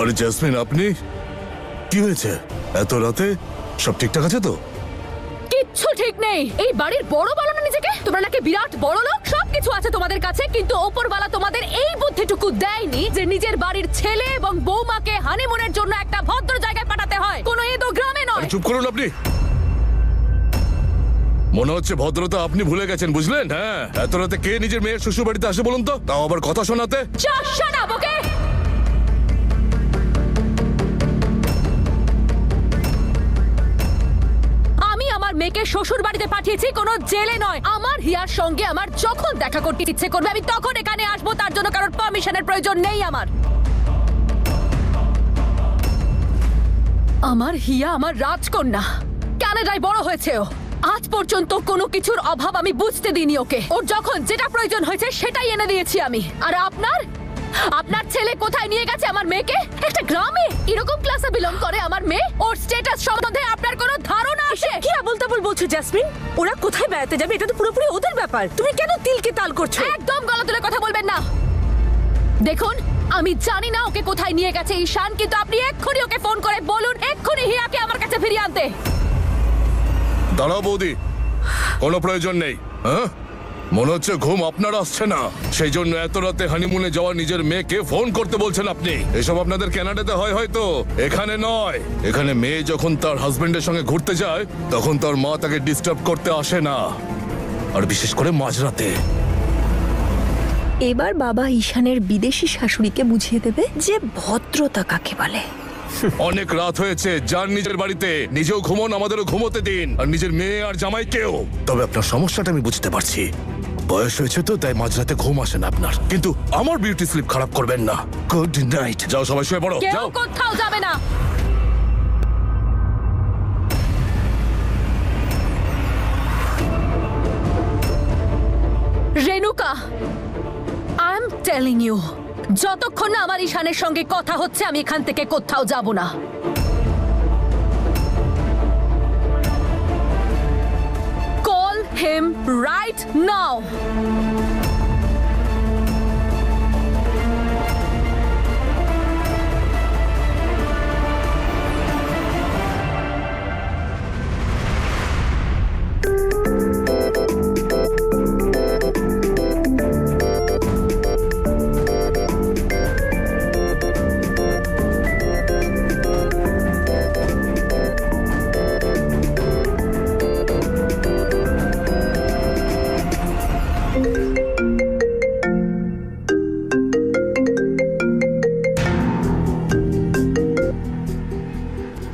আরে জেসমিন, আপনি কি হয়েছে এত রাতে? সব ঠিকঠাক আছে তো? কিচ্ছু ঠিক নেই। এই বাড়ির বড় বলো না নিজেকে। তোমরা নাকি বিরাট বড় লোক, সবকিছু আছে তোমাদের কাছে, কিন্তু ওপরওয়ালা তোমাদের এই বুদ্ধিটুকু দেয়নি যে নিজের বাড়ির ছেলে এবং বৌমাকে হানিমুনের জন্য একটা ভদ্র জায়গায় পাঠাতে হয়, কোনো এদো গ্রামে নয়। চুপ করুন আপনি। মনে হচ্ছে ভদ্রতা আপনি ভুলে গেছেন, বুঝলেন? হ্যাঁ, এত রাতে কে নিজের মেয়ের শ্বশুর বাড়িতে আসে বলুন তো, তাও আবার কথা শোনাতে। শাট আপ, ওকে? আমি আমার মেয়েকে শ্বশুর বাড়িতে পাঠিয়েছি, কোনো জেলে নয়। আমার হিয়ার সঙ্গে আমার যখন দেখা করতে ইচ্ছে করবে আমি তখন এখানে আসবো, তার জন্য কারোর পারমিশনের প্রয়োজন নেই আমার। আমার হিয়া আমার রাজকন্যা, কানাডায় বড় হয়েছে ও। আজ পর্যন্ত কোনো কিছুর অভাব আমি বুঝতে দিইনি ওকে। ওর যখন যেটা প্রয়োজন হয়েছে সেটাই এনে দিয়েছি আমি। আর আপনার ছেলে কোথায় নিয়ে গেছে আমার মেয়েকে? একটা গ্রামে এরকম ক্লাসে বিলং করে আমার মেয়ে। ওর স্ট্যাটাস সম্বন্ধে আপনার কোনো ধারণা আছে? কি আবোলতাবোল বলছো জেসমিন? ওরা কোথায় বেড়াতে যাবে এটা তো পুরোপুরি ওদের ব্যাপার। তুমি কেন তিলকে তাল করছো? একদম গলা তুলে কথা বলবেন না। দেখুন, আমি জানি না ওকে কোথায় নিয়ে গেছে ঈশান, কিন্তু আপনি এক্ষুনি ওকে ফোন করে বলুন এক্ষুনি হিয়াকে আমার কাছে ফিরিয়ে আনতে। দাঁড়াও বৌদি, কোনো প্রয়োজন নেই। হ্যাঁ, মনে হচ্ছে ঘুম আপনার আসছে না, সেই জন্য এত রাতে হানিমুনে যাওয়া নিজের মেয়েকে ফোন করতে বলছেন আপনি। এসব আপনাদের কানাডাতে হয় হয়তো, এখানে নয়। এখানে মেয়ে যখন তার হাজবেন্ডের সঙ্গে ঘুরতে যায় তখন তার মা তাকে ডিস্টার্ব করতে আসে না, আর বিশেষ করে মাঝরাতে। এবার বাবা ঈশানের বিদেশি শাশুড়িকে বুঝিয়ে দেবে যে ভদ্রতা কাকে বলে। অনেক রাত হয়েছে, যান নিজের বাড়িতে, নিজেও ঘুমোন, আমাদেরও ঘুমোতে দিন, আর নিজের মেয়ে আর জামাইকেও। তবে আপনার সমস্যাটা আমি বুঝতে পারছি, বয়স হয়েছে তো তাই মাঝরাতে ঘুম আসে না আপনার, কিন্তু আমার বিউটি স্লিপ খারাপ করবেন না। Good night. যাও সবাই শুয়ে পড়ো, কেউ যাও। কোথাও যাবে না। Renuka, I am telling you, যতক্ষণ না আমার ঈশানের সঙ্গে কথা হচ্ছে আমি এখান থেকে কোথাও যাব না। Call him right now.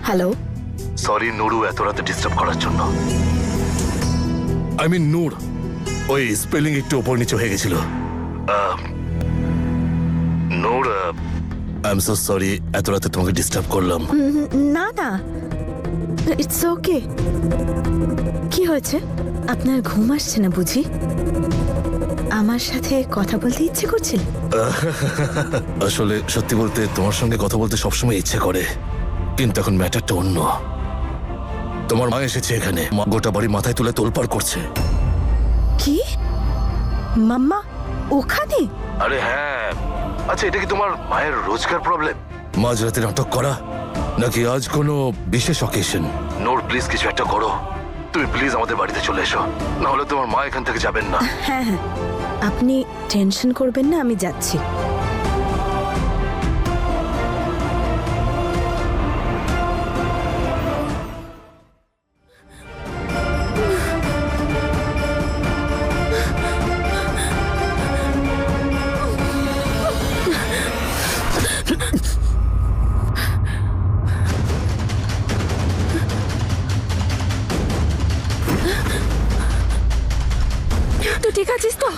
Hello, sorry Nuru, এত রাতে ডিস্টার্ব করার জন্য। আই মিন নূর, ওই স্পেলিং একটু ওপর নিচে হয়ে গেছিল। নূর, আই এম সো সরি এত রাতে তোমাকে ডিস্টার্ব করলাম। না না, ইটস ওকে। কি হয়েছে? আপনার ঘুম আসছে না বুঝি? আমার সাথে কথা বলতে ইচ্ছে করছিল? আসলে সত্যি বলতে তোমার সঙ্গে কথা বলতে সবসময় ইচ্ছে করে, কিন্তু এখন ম্যাটারটা অন্য। তোমার মা এসেছে এখানে, গোটা বাড়ি মাথায় তুলে তোলপাড় করছে। কি? মাম্মা ওখানে? আরে হ্যাঁ। আচ্ছা, এটা কি তোমার মায়ের রোজকার প্রবলেম? মাঝরাতে নাটক করা, নাকি আজ কোনো বিশেষ অকেশন? নূর প্লিজ কিছু একটা করো, তুমি প্লিজ আমাদের বাড়িতে চলে এসো, না হলে তোমার মা এখান থেকে যাবেন না। হ্যাঁ হ্যাঁ, আপনি টেনশন করবেন না, আমি যাচ্ছি। তুই ঠিক আছিস তো?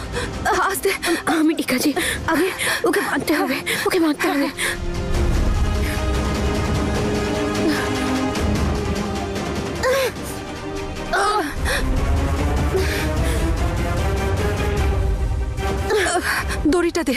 আস্তে। আমি ঠিক আছি, আগে ওকে মারতে হবে, ওকে মারতে হবে। দড়িটা দে।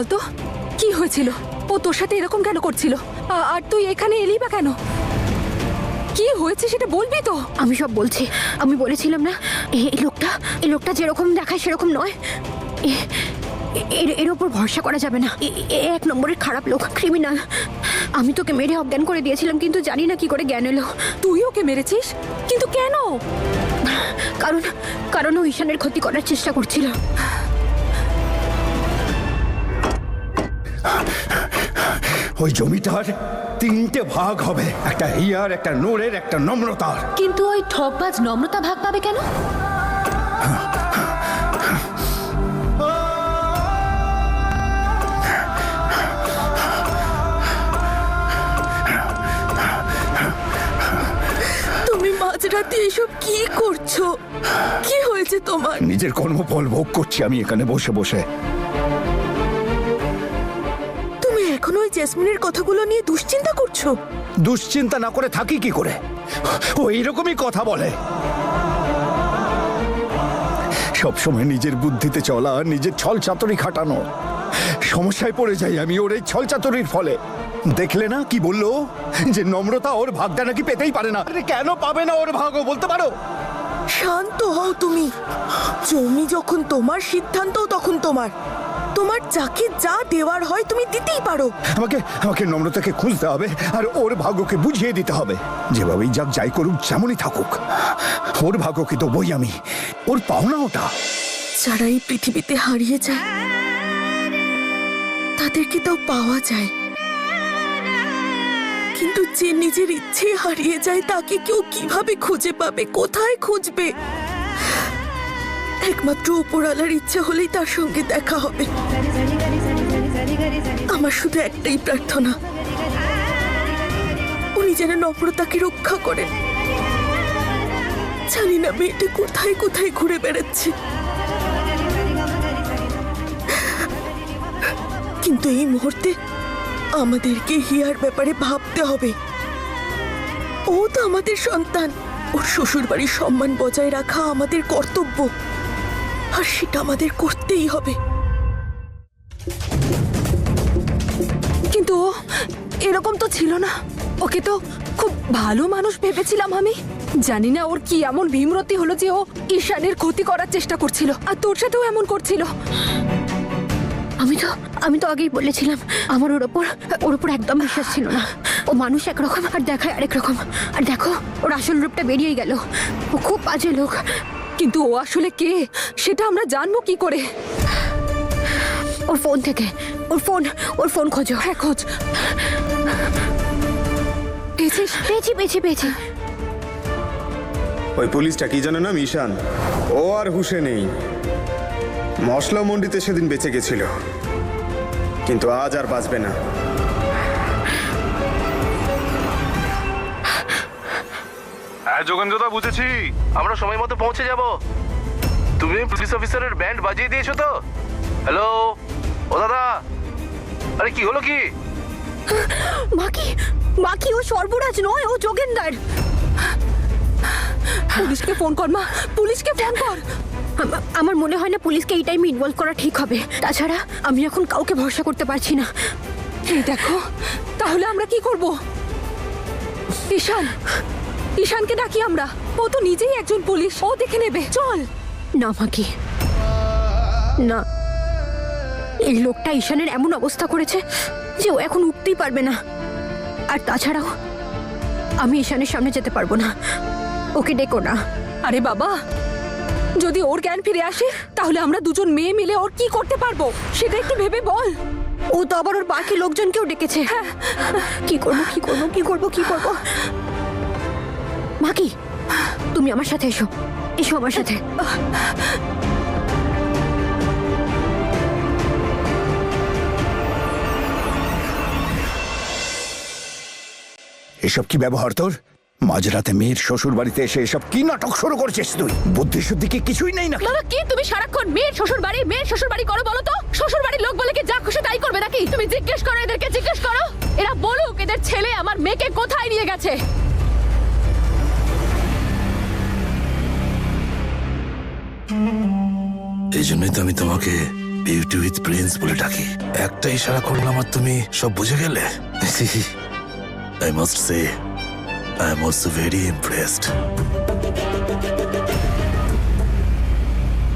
বলতো কি হয়েছিল? ও তোর সাথে এরকম কেন করছিল? আর তুই এখানে এলি বা কেন? কি হয়েছে সেটা বলবি তো? আমি সব বলছি। আমি বলেছিলাম না এই লোকটা যেরকম দেখায় সেরকম নয়। এর ওপর ভরসা করা যাবে না। এক নম্বরের খারাপ লোক, ক্রিমিনাল। আমি তোকে মেরে অজ্ঞান করে দিয়েছিলাম, কিন্তু জানি না কি করে জ্ঞান এলো। তুই ওকে মেরেছিস? কিন্তু কেন? কারণ ও ঈশানের ক্ষতি করার চেষ্টা করছিল। ওই জমিটার 3টে ভাগ হবে, একটা হিয়ার, একটা নোরের, একটা নম্রতার। কিন্তু ওই ঠকবাজ নম্রতা ভাগ পাবে কেন? তুমি মাঝরাতে এসব কি করছো? কি হয়েছে তোমার? নিজের কর্মফল ভোগ করছি আমি এখানে বসে বসে। তুমি এখনো ওই জেসমিনের কথাগুলো নিয়ে দুশ্চিন্তা করছো? দুশ্চিন্তা না করে থাকি কি করে? ও এইরকমই কথা বলে। সবসময় নিজের বুদ্ধিতে চলা, নিজের ছল চাতুরি খাটানো। সমস্যায় পড়ে যাই আমি ওর এই ছল চাতুরির ফলে। দেখলে না কি বললো, যে নম্রতা ওর ভাগটা নাকি পেতেই পারে না। আরে কেন পাবে না ওর ভাগও বলতে পারো? শান্ত হও তুমি। জমি যখন তোমার, সিদ্ধান্ত তখন তোমার। তোমার যাকে যা দেওয়ার হয় তুমি দিতেই পারো। আমাকে নম্রতাকে খুঁজতে হবে আর ওর ভাগ্যকে বুঝিয়ে দিতে হবে। যেভাবেই যাক, যাই করুক, যেমনই থাকুক, ওর ভাগ্যকে তো বই আমি। ওর পাওনা ওটা। যারা এই পৃথিবীতে হারিয়ে যায় তাদেরকে তাও পাওয়া যায়, কিন্তু যে নিজের ইচ্ছে হারিয়ে যায় তাকে কেউ কিভাবে খুঁজে পাবে? কোথায় খুঁজবে? একমাত্র উপরওয়ালার ইচ্ছা হলেই তার সঙ্গে দেখা হবে। আমার শুধু একটাই প্রার্থনা, উনি যেন নম্রতাকে রক্ষা করেন। জানি না মেয়েটা কোথায় কোথায় ঘুরে বেড়াচ্ছে, কিন্তু এই মুহূর্তে আমাদেরকে হিয়ার ব্যাপারে ভাবতে হবে। ও তো আমাদের সন্তান। ওর শ্বশুর বাড়ির সম্মান বজায় রাখা আমাদের কর্তব্য, আর সেটা আমাদের করতেই হবে। কিন্তু ও এরকম তো ছিল না। ওকে তো খুব ভালো মানুষ ভেবেছিলাম আমি। জানি না ওর কি এমন ভীমরতি হলো যে ও ঈশানের ক্ষতি করার চেষ্টা করছিল, আর তোর সাথেও এমন করছিল। আমি তো আগেই বলেছিলাম, আমার ওর ওপর একদম বিশ্বাস ছিল না। ও মানুষ একরকম আর দেখায় আরেক রকম। আর দেখো, ওর আসল রূপটা বেরিয়ে গেল। ও খুব বাজে লোক। কিন্তু ও আসলে কে সেটা আমরা জানবো কি করে? ওর ফোন খোঁজো। হ্যাঁ, খোঁজ। পেয়েছিস? পেয়েছি। ওই পুলিশটা কি জানো না, ঈশান। ও আর হুঁশে নেই। মশলা মন্ডিতে সেদিন বেঁচে গেছিল, কিন্তু আজ আর বাঁচবে না। হ্যাঁ যোগেন্দ্রদা, বুঝেছি। আমরা সময় মতো পৌঁছে যাব। তুমি পুলিশ অফিসারের ব্যান্ড বাজিয়ে দিয়েছো তো? হ্যালো ও দাদা, আরে কি হলো কি? বাকি ও সর্বরাজ নয়, ও যোগেন্দ্র। পুলিশকে ফোন কর মা, পুলিশকে ফোন কর। আমার মনে হয় না পুলিশকে এই টাইমে ইনভলভ করা ঠিক হবে। তাছাড়া আমি এখন কাউকে ভরসা করতে পারছি না। এই দেখো, তাহলে আমরা কি করব? ঈশানকে ডাকি আমরা। ও তো নিজেই একজন পুলিশ, ও দেখে নেবে। চল না মাকি, না। এই লোকটা ঈশানের এমন অবস্থা করেছে যে ও এখন উঠতেই পারবে না। আর তাছাড়াও আমি ঈশানের সামনে যেতে পারবো না। ওকে ডেকো না। আরে বাবা, যদি ওর জ্ঞান ফিরে আসে তাহলে আমরা দুজন মেয়ে মিলে ওর কি করতে পারবো সেটা একটু ভেবে বল। ও তো আবার ওর বাকি লোকজনকেও ডেকেছে। কি করব? মাকি, তুমি আমার সাথে এসো আমার সাথে। এসব কি ব্যবহার তোর? মাঝরাতে মেয়ের শ্বশুর বাড়িতে এসে এসব কি নাটক শুরু করছিস তুই? বুদ্ধি শুদ্ধি কি কিছুই নেই নাকি? বাবা, কি তুমি সারাক্ষণ মেয়ের শ্বশুর বাড়ি করো বলো তো? শ্বশুর বাড়ির লোক বলে কি যা খুশি তাই করবে নাকি? তুমি জিজ্ঞেস করো, এদেরকে জিজ্ঞেস করো। এরা বলুক এদের ছেলে আমার মেয়েকে কোথায় নিয়ে গেছে। এই জন্যই তো আমি তোমাকে বিউটি উইথ প্রিন্স বলে ডাকি। একটা ইশারা করলাম আর তুমি সব বুঝে গেলে। I must say I am also very impressed.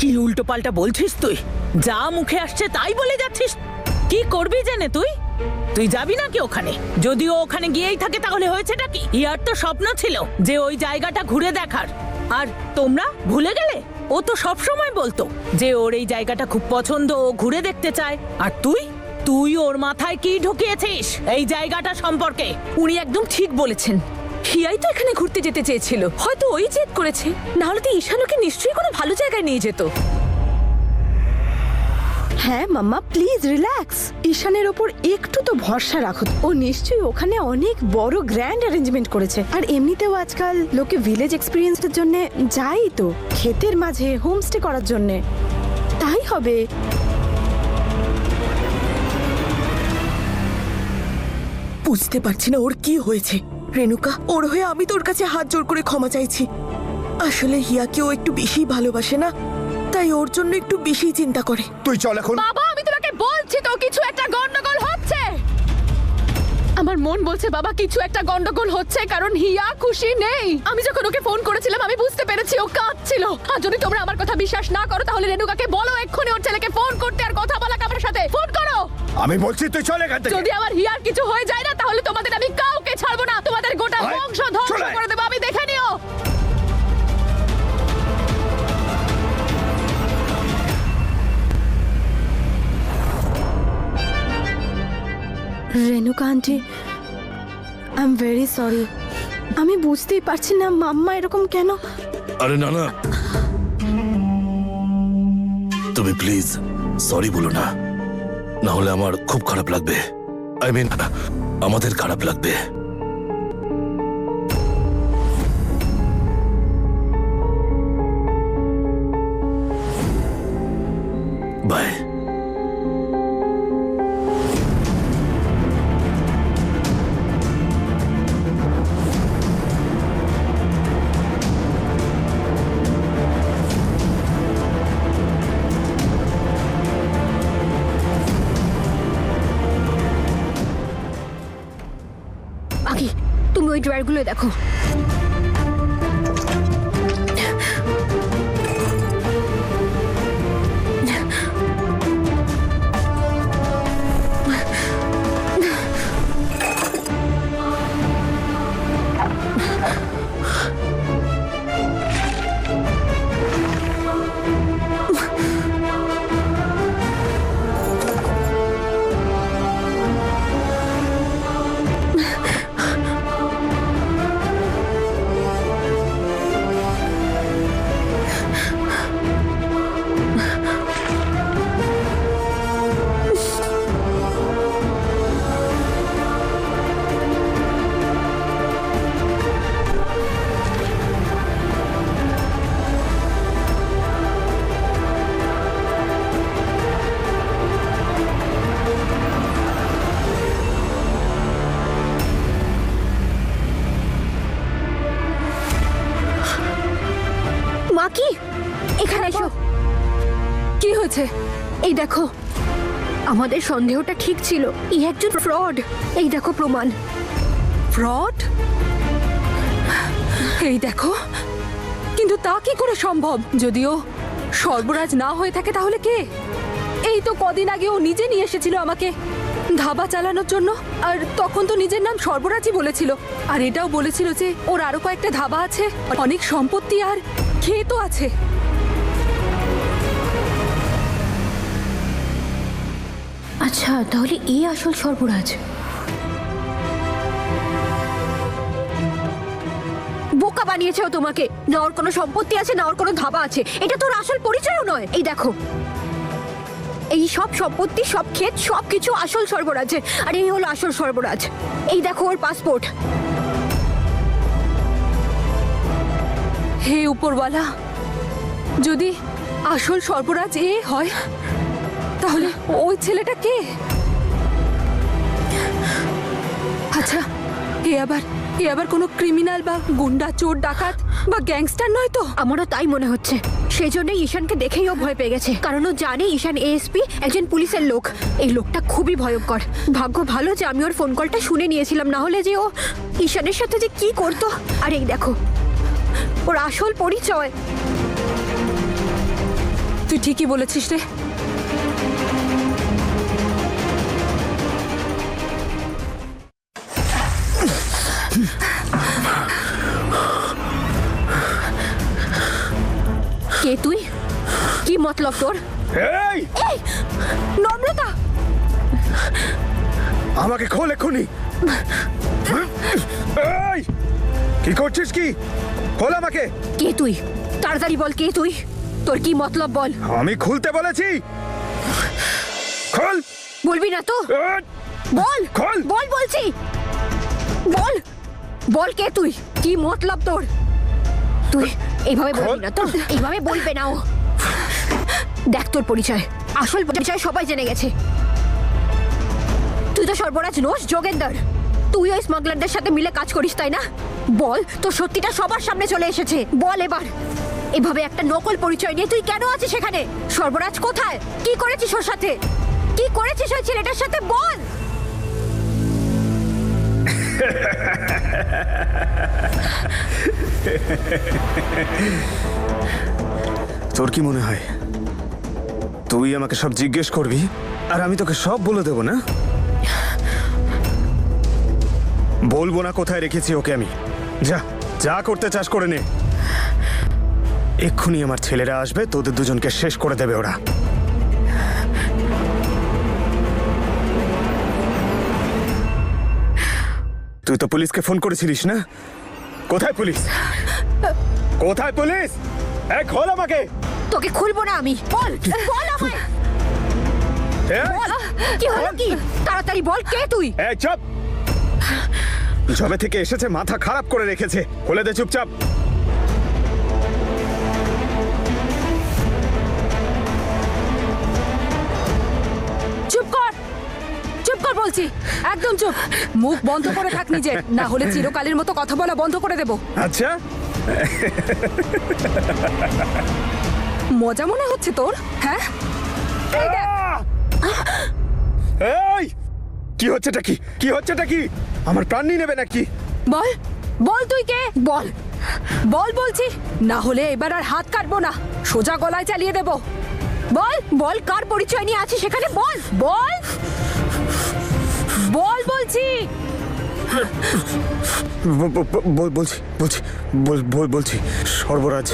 কি উল্টো পাল্টা বলছিস তুই? যা মুখে আসছে তাই বলে যাচ্ছিস। কি করবি জেনে তুই? তুই যাবি নাকি ওখানে? যদিও ওখানে গিয়েই থাকে তাহলে হয়েছেটা কি? ইয়ার তো স্বপ্ন ছিল যে ওই জায়গাটা ঘুরে দেখার, আর তোমরা ভুলে গেলে? ও তো সব সময় বলতো যে ওর এই জায়গাটা খুব পছন্দ, ও ঘুরে দেখতে চায়। আর তুই ওর মাথায় কি ঢুকিয়েছিস এই জায়গাটা সম্পর্কে? উনি একদম ঠিক বলেছেন। হিয়াই তো এখানে ঘুরতে যেতে চেয়েছিল, হয়তো ওই জেদ করেছে, না হলে তো ঈশানুকে নিশ্চয়ই কোনো ভালো জায়গায় নিয়ে যেত। হ্যাঁ মাম্মা, প্লিজ রিল্যাক্স। ঈশানের ওপর একটু তো ভরসা রাখো। ও নিশ্চয়ই ওখানে অনেক বড় গ্র্যান্ড অ্যারেঞ্জমেন্ট করেছে। আর এমনিতেও আজকাল লোকে ভিলেজ এক্সপিরিয়েন্সের জন্য যাই তো, ক্ষেতের মাঝে হোমস্টে করার জন্য। তাই হবে। বুঝতে পারছি না ওর কি হয়েছে। রেণুকা, ওর হয়ে আমি তোর কাছে হাত জোর করে ক্ষমা চাইছি। আসলে হিয়াকে ও একটু বেশি ভালোবাসে না, তাই ওর জন্য একটু বেশি চিন্তা করে। তুই চল এখন। বাবা, আমি তোমাকে বলছি তো কিছু একটা গন্ডগোল হচ্ছে। আমার মন বলছে বাবা কিছু একটা গন্ডগোল হচ্ছে, কারণ হিয়া খুশি নেই। আমি যখন ওকে ফোন করেছিলাম আমি বুঝতে পেরেছি ও কাঁদছিল। আর যদি তোমরা আমার কথা বিশ্বাস না করো তাহলে রেণুকাকে বলো এক্ষুনি ওর ছেলেকে ফোন করতে আর কথা বলা আমার সাথে। ফোন করো। আমি বলছি তুই চল এখান থেকে। যদি আমার হিয়ার কিছু হয়ে যায় না তাহলে তোমাদের আমি কাউকে ছাড়বো না, তোমাদের গোটা আয়, বংশ ধ্বংস চলে আয়। করে দেবো। আমি দেখে নিও। Renuka aunty, I am very sorry. আমি বুঝতেই পারছি না মাম্মা এরকম কেন। আরে না না, তুমি প্লিজ সরি বলো না, না হলে আমার খুব খারাপ লাগবে। আই মিন আমাদের খারাপ লাগবে। বাই। আগে তুমি ওই ড্রয়ারগুলো দেখো। মা কি এখানে এসো। কি হয়েছে? এই দেখো, আমাদের সন্দেহটা ঠিক ছিল, এই একজন ফ্রড। এই দেখো প্রমাণ। ফ্রড? এই দেখো, কিন্তু তা কি করে সম্ভব? যদিও সর্বরাজ না হয়ে থাকে তাহলে কে? এই তো কদিন আগে ও নিজে নিয়ে এসেছিল আমাকে ধাবা চালানোর জন্য, আর তখন তো নিজের নাম সর্বরাজই বলেছিল। আর এটাও বলেছিল যে ওর আরো কয়েকটা ধাবা আছে, অনেক সম্পত্তি আর ক্ষেতও আছে। আচ্ছা, তাহলে এই আসল সর্বরাজ। বোকা বানিয়েছে ও তোমাকে। না ওর কোনো সম্পত্তি আছে, না ওর কোনো ধাবা আছে। এটা তোর আসল পরিচয়ও নয়। এই দেখো, এই সব সম্পত্তি, সব ক্ষেত, সবকিছু আসল সর্বরাজের। আর এই হলো আসল সর্বরাজ। এই দেখো ওর পাসপোর্ট। হে উপরওয়ালা, যদি আসল সর্বরাজ এ হয় তাহলে ওই ছেলেটা কে? আচ্ছা, এ আবার এ আবার কোনো ক্রিমিনাল বা গুন্ডা, চোর, ডাকাত বা গ্যাংস্টার নয় তো? আমারও তাই মনে হচ্ছে। সেই জন্যই ঈশানকে দেখেই ও ভয় পেয়ে গেছে, কারণ ও জানে ঈশান এএসপি একজন পুলিশের লোক। এই লোকটা খুবই ভয়ঙ্কর। ভাগ্য ভালো যে আমি ওর ফোন কলটা শুনে নিয়েছিলাম, না হলে যে ও ঈশানের সাথে যে কি করতো। আর এই দেখো ওর আসল পরিচয়। তুই ঠিকই বলেছিস রে। কে তুই? কি মতলব তোর? এই এই নম্রতা! আমাকে খোল এক্ষুনি। এই কি করছিস? কি খোল আমাকে। কে তুই? তাড়াতাড়ি বল, কে তুই? তোর কি মতলব বল। আমি খুলতে বলেছি, খোল। বলবি না তো? বল খোল। বল বলছি, বল বল, কে তুই? কি মতলব তোর? তুই এইভাবে বলবি না তো? এইভাবে বলবে না ও। দেখ তোর পরিচয়, আসল পরিচয় সবাই জেনে গেছে। তুই তো সর্বরাজ নোস যোগেন্দর। তুই ওই স্মাগলারদের সাথে মিলে কাজ করিস, তাই না? বল, তোর সত্যিটা সবার সামনে চলে এসেছে। বল এবার। এভাবে একটা নকল পরিচয় নিয়ে তুই কেন আছিস এখানে? সর্বরাজ কোথায়? কি করেছিস ওর সাথে? কি করেছিস ওই ছেলেটার সাথে? বল। তোর কি মনে হয় তুই আমাকে সব জিজ্ঞেস করবি আর আমি তোকে সব বলে দেবো না? বলবো না কোথায় রেখেছি ওকে আমি। যা যা করতে চাস করে নে। এক্ষুনি আমার ছেলেরা আসবে, তোদের দুজনকে শেষ করে দেবে ওরা। তুই তো পুলিশকে ফোন করেছিলিস না? কোথায় পুলিশ? কোথায় পুলিশ? খোল আমাকে। তোকে খুলবো না আমি। বল বল আমায়। বল, কি হলো কি? তাড়াতাড়ি বল, কে তুই? চুপ। যবে থেকে এসেছে মাথা খারাপ করে রেখেছে। খুলে দে চুপচাপ। চুপ কর, চুপ কর বলছি, একদম চুপ। মুখ বন্ধ করে থাক নিজের, না হলে চিরকালের মতো কথা বলা বন্ধ করে দেব। আচ্ছা, মজা মনে হচ্ছে তোর? হ্যাঁ, এই দেখ। এই কি হচ্ছেটা? কি কি হচ্ছেটা? কি আমার প্রাণ নিয়ে নেবে নাকি? বল বল, তুই কে? বল বল বলছি, না হলে এবার আর হাত কাটবো না, সোজা গলায় চালিয়ে দেব। বল বল, কার পরিচয় নিয়ে আছিস সেখানে? বল বল বল বলছি। বলছি বলছি বলছি সর্বরাজ,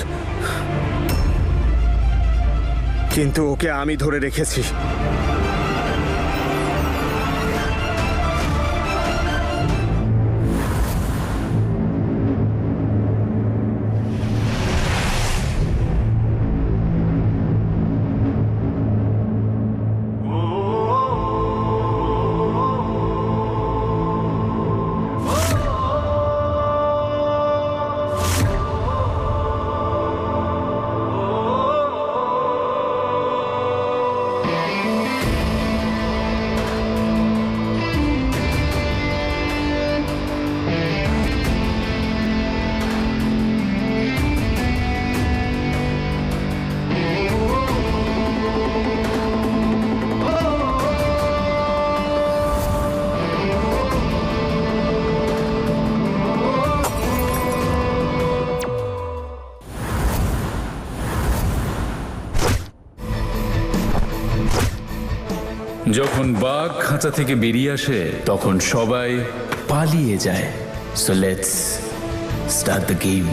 কিন্তু ওকে আমি ধরে রেখেছি। যখন বাঘ খাঁচা থেকে বেরিয়ে আসে তখন সবাই পালিয়ে যায়। So let's start the game.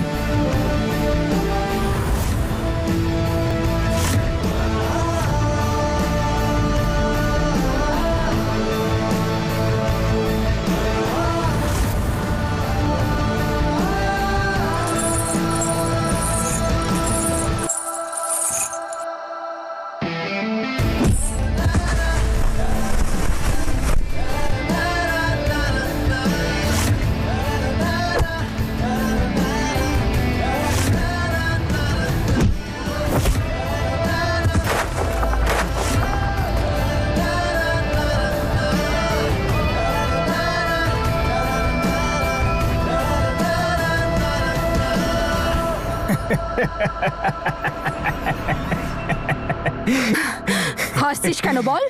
হাসছিস কেন বল?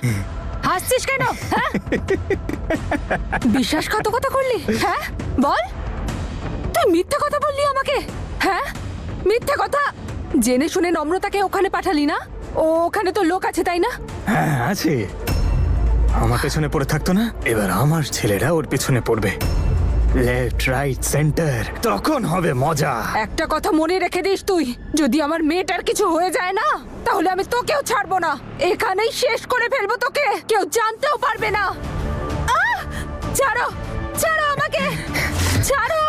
হাসছিস কেন? হ্যাঁ, বিশ্বাসঘাতকতা করলি? হ্যাঁ বল, তুই মিথ্যা কথা বললি আমাকে। হ্যাঁ মিথ্যা কথা, জেনে শুনে নম্রতাকে ওখানে পাঠালি না? ও ওখানে তো লোক আছে তাই না? হ্যাঁ আছে, আমার পেছনে পড়ে থাকতো না, এবার আমার ছেলেরা ওর পেছনে পড়বে। লেফট রাইট সেন্টার, তখন হবে মজা। একটা কথা মনে রেখে দিস তুই, যদি আমার মেয়েটার কিছু হয়ে যায় না তাহলে আমি তোকেও ছাড়বো না, এখানেই শেষ করে ফেলবো তোকে, কেউ জানতেও পারবে না। আহ! ছাড়ো, ছাড়ো আমাকে, ছাড়ো।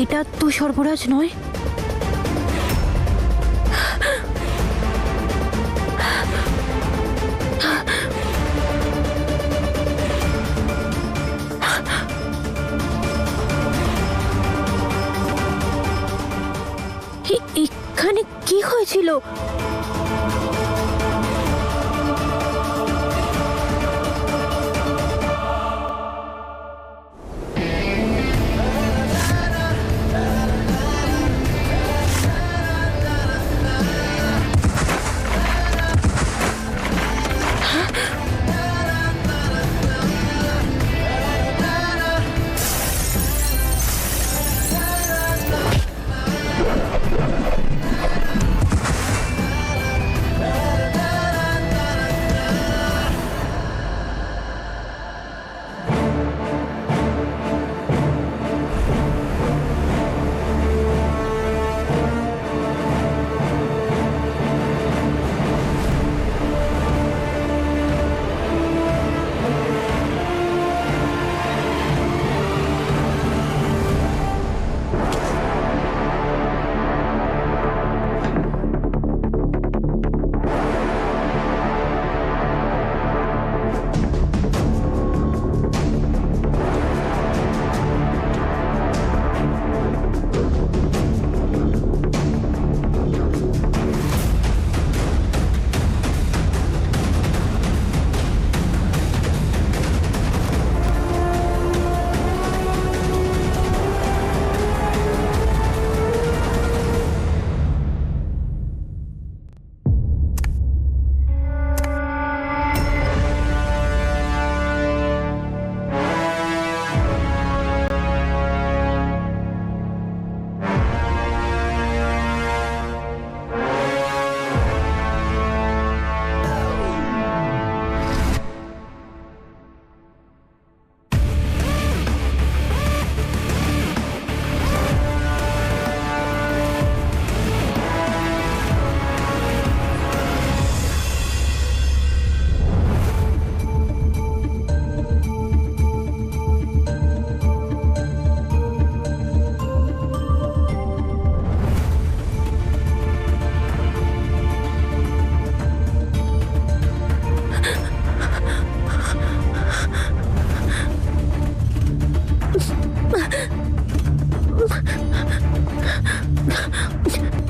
এটা তো সর্বরাজ নয়। এখানে কি হয়েছিল?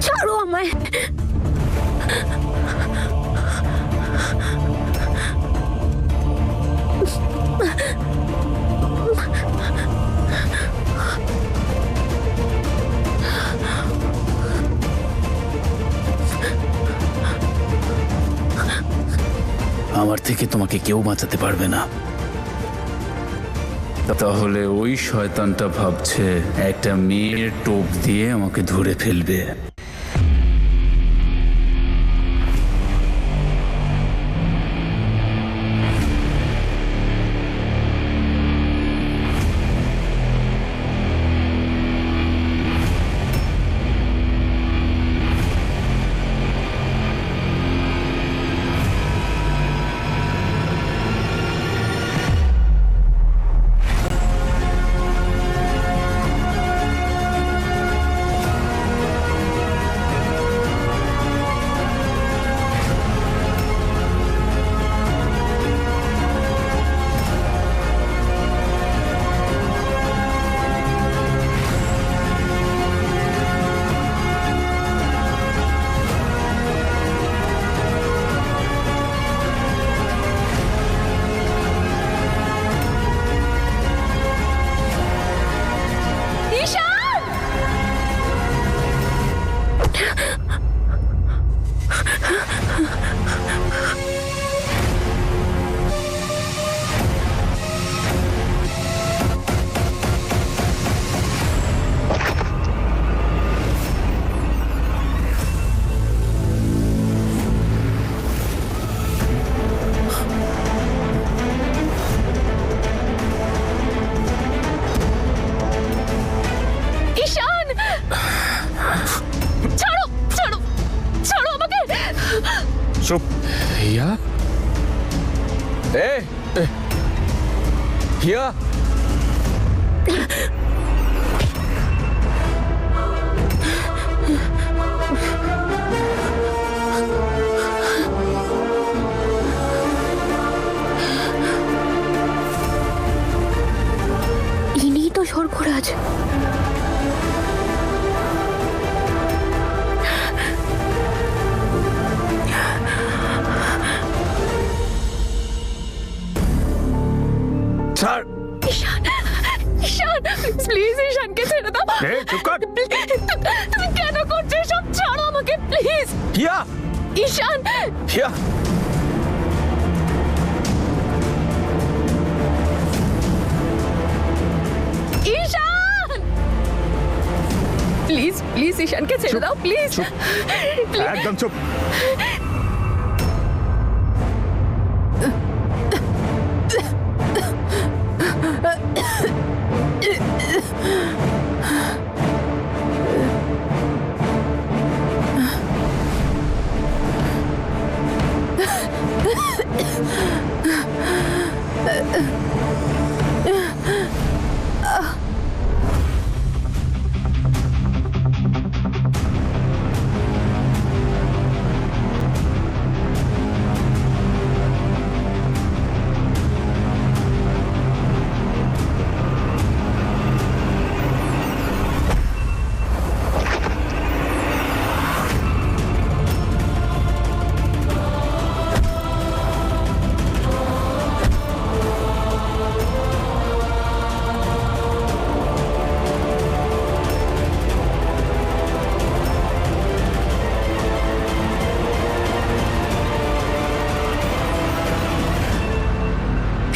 ছাড়ো আমায়। আমার থেকে তোমাকে কেউ বাঁচাতে পারবে না। তাহলে ওই শয়তানটা ভাবছে একটা মেয়ের টোপ দিয়ে আমাকে ধরে ফেলবে। হিয়া ইনি তো স্বর্গরাজ। ছাড়। ঈশান, ঈশান, প্লিজ ঈশানকে ছেড়ে দাও। চুপ কর। তুমি কেন করছো এসব? ছাড়ো আমাকে please. Hiya Ishan, Hiya Ishan, please please ঈশানকে ছেড়ে দাও প্লিজ। একদম চুপ।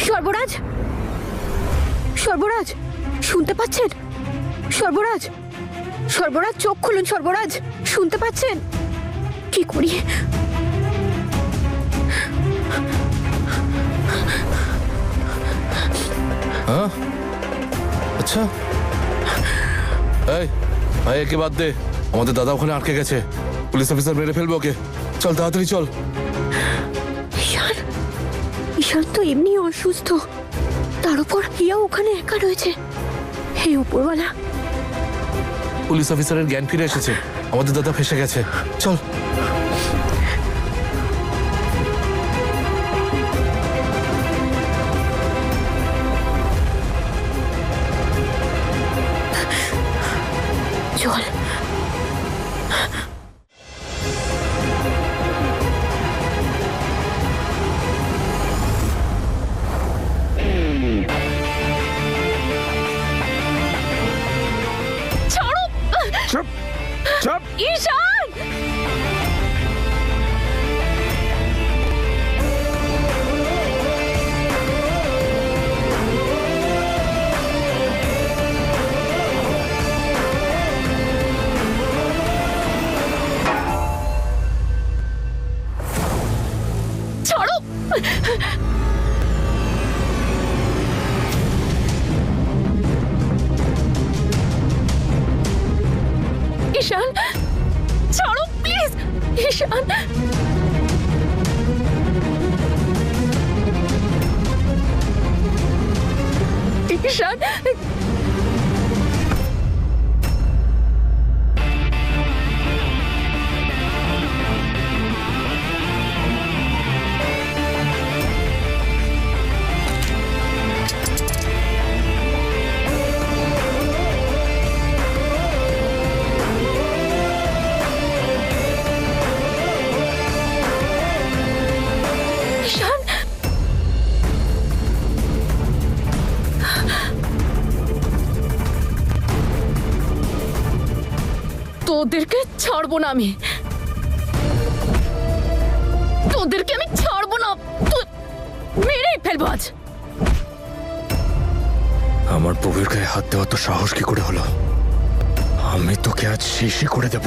সর্বরাজ, সর্বরাজ, শুনতে পাচ্ছেন? সর্বরাজ, সর্বরাজ, চোখ খুলুন। সর্বরাজ, শুনতে পাচ্ছেন? কি করি? হ্যাঁ, আচ্ছা, এই ভাই, একে বাদ দে। আমাদের দাদা ওখানে আটকে গেছে। পুলিশ অফিসার মেরে ফেলবে ওকে। চল তাড়াতাড়ি চল। ঈশান, ঈশান তো এমনি অসুস্থ, তার উপর হিয়া ওখানে একা রয়েছে। হে উপরওয়ালা। পুলিশ অফিসারের জ্ঞান ফিরে এসেছে। আমাদের দাদা ফেসে গেছে। চল। চল। ছাড়ো। চুপ চুপ। ঈশান, ছাড়ো। ঈশান, ছাড়ো প্লিজ। ঈশান, ঈশান, ঈশান, তোদেরকে ছাড়বো না আমি। তোদেরকে আমি ছাড়বো না। মেরেই ফেলবো আজ। আমার প্রভুর গায়ে হাত দেওয়া তো সাহস কি করে হলো? আমি তোকে আজ শেষই করে দেব।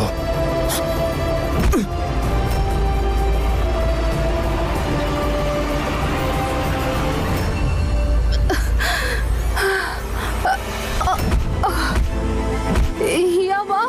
হিয়া মা,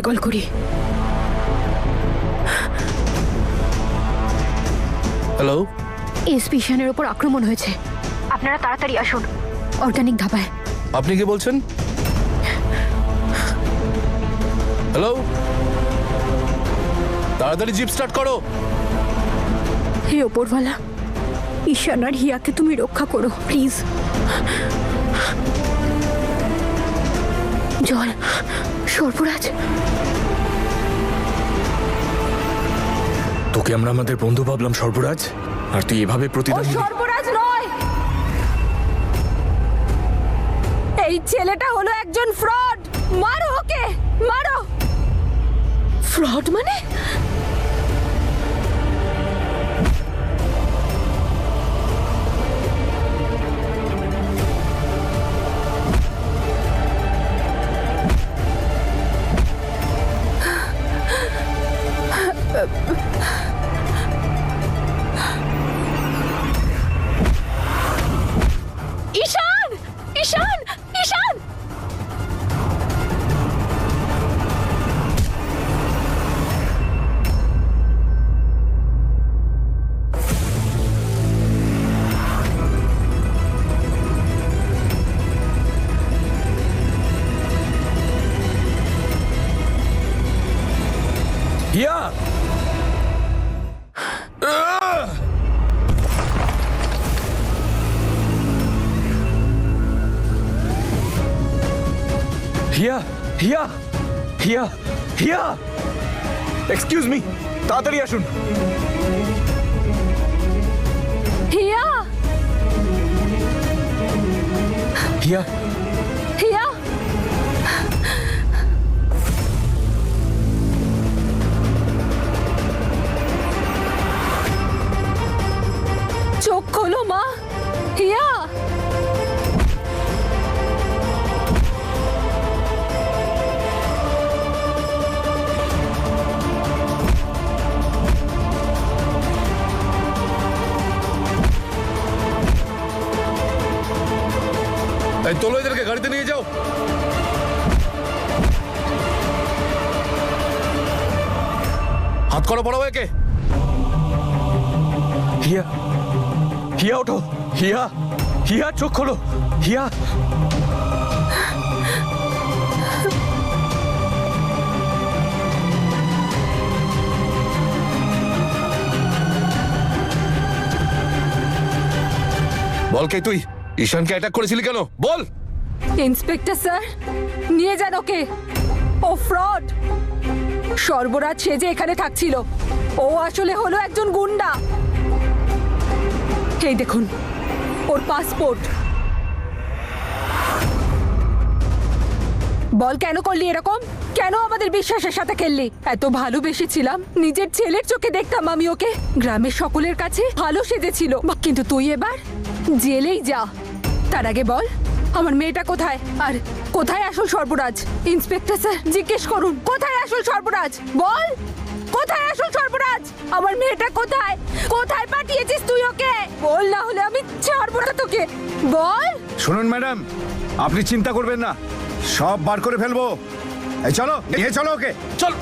কল করি। হ্যালো, এসপি ঈশানের ওপর আক্রমণ হয়েছে, আপনারা তাড়াতাড়ি আসুন অর্গানিক ধাবায়। আপনি কি বলছেন? হ্যালো, তাড়াতাড়ি জিপ স্টার্ট করো। হে ওপরওয়ালা, ঈশান আর হিয়াকে তুমি রক্ষা করো প্লিজ। জল, সর্বরাজ, তোকে আমরা আমাদের বন্ধু ভাবলাম সর্বরাজ, আর তুই এভাবে ও প্রতিদান দিবি? সর্বরাজ নয়, এই ছেলেটা হলো একজন ফ্রড। মারো ওকে, মারো। ফ্রড মানে? ঈশান, ঈশান, ঈশান! হিয়া, হিয়া, হিয়া, হিয়া, হিয়া, এক্সকিউজ মি, তাড়াতাড়ি আসুন। হিয়া, হিয়া, হিয়া! চোখ খোলো মা, হিয়া! এই তোলো এদেরকে, গাড়িতে নিয়ে যাও। হাত করো, বড় একে। হিয়া, হিয়া ওঠো, হিয়া, হিয়া চোখ খোলো, হিয়া। বল, কে তুই? ঈশানকে অ্যাটাক করেছিলি কেন? বল। ইন্সপেক্টর স্যার, নিয়ে যান ওকে। ও ফ্রড। সর্বরাজ সেজে এখানে থাকছিল, ও আসলে হলো একজন গুন্ডা। এই দেখুন ওর পাসপোর্ট। বল, কেন করলি এরকম? কেন আমাদের বিশ্বাসের সাথে খেললি? এত ভালোবেসেছিলাম, নিজের ছেলের চোখে দেখতাম আমি ওকে। গ্রামের সকলের কাছে ভালো সেজেছিল, কিন্তু তুই এবার জেলেই যা। তার আগে বল, আমার মেয়েটা কোথায়? আর কোথায় আসল সর্বরাজ? ইন্সপেক্টর স্যার, জিজ্ঞেস করুন, কোথায় আসল সর্বরাজ? বল, কোথায় আসল সর্বরাজ? আমার মেয়েটা কোথায়? কোথায় পাঠিয়েছিস তুই ওকে? বল, না হলে আমি ছাড়বো না তোকে। বল। শুনুন ম্যাডাম, আপনি চিন্তা করবেন না, সব বার করে ফেলবো। এই চলো, নিয়ে চলো ওকে, চল।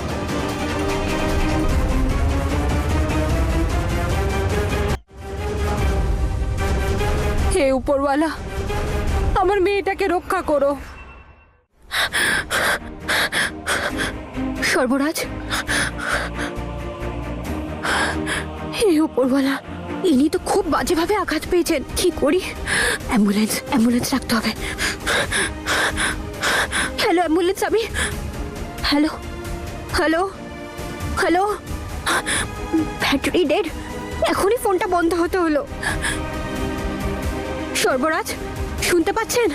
হে উপরওয়ালা, আমার মেয়েটাকে রক্ষা করো। সর্বরাজ, হে উপরওয়ালা, ইনি তো খুব বাজেভাবে আঘাত পেয়েছেন। কি করি? অ্যাম্বুলেন্স, অ্যাম্বুলেন্স রাখতে হবে। হ্যালো অ্যাম্বুলেন্স, আমি। Hello, hello, hello. Battery dead, এখনই ফোনটা বন্ধ হতে হলো। সর্বরাজ, শুনতে পাচ্ছেন?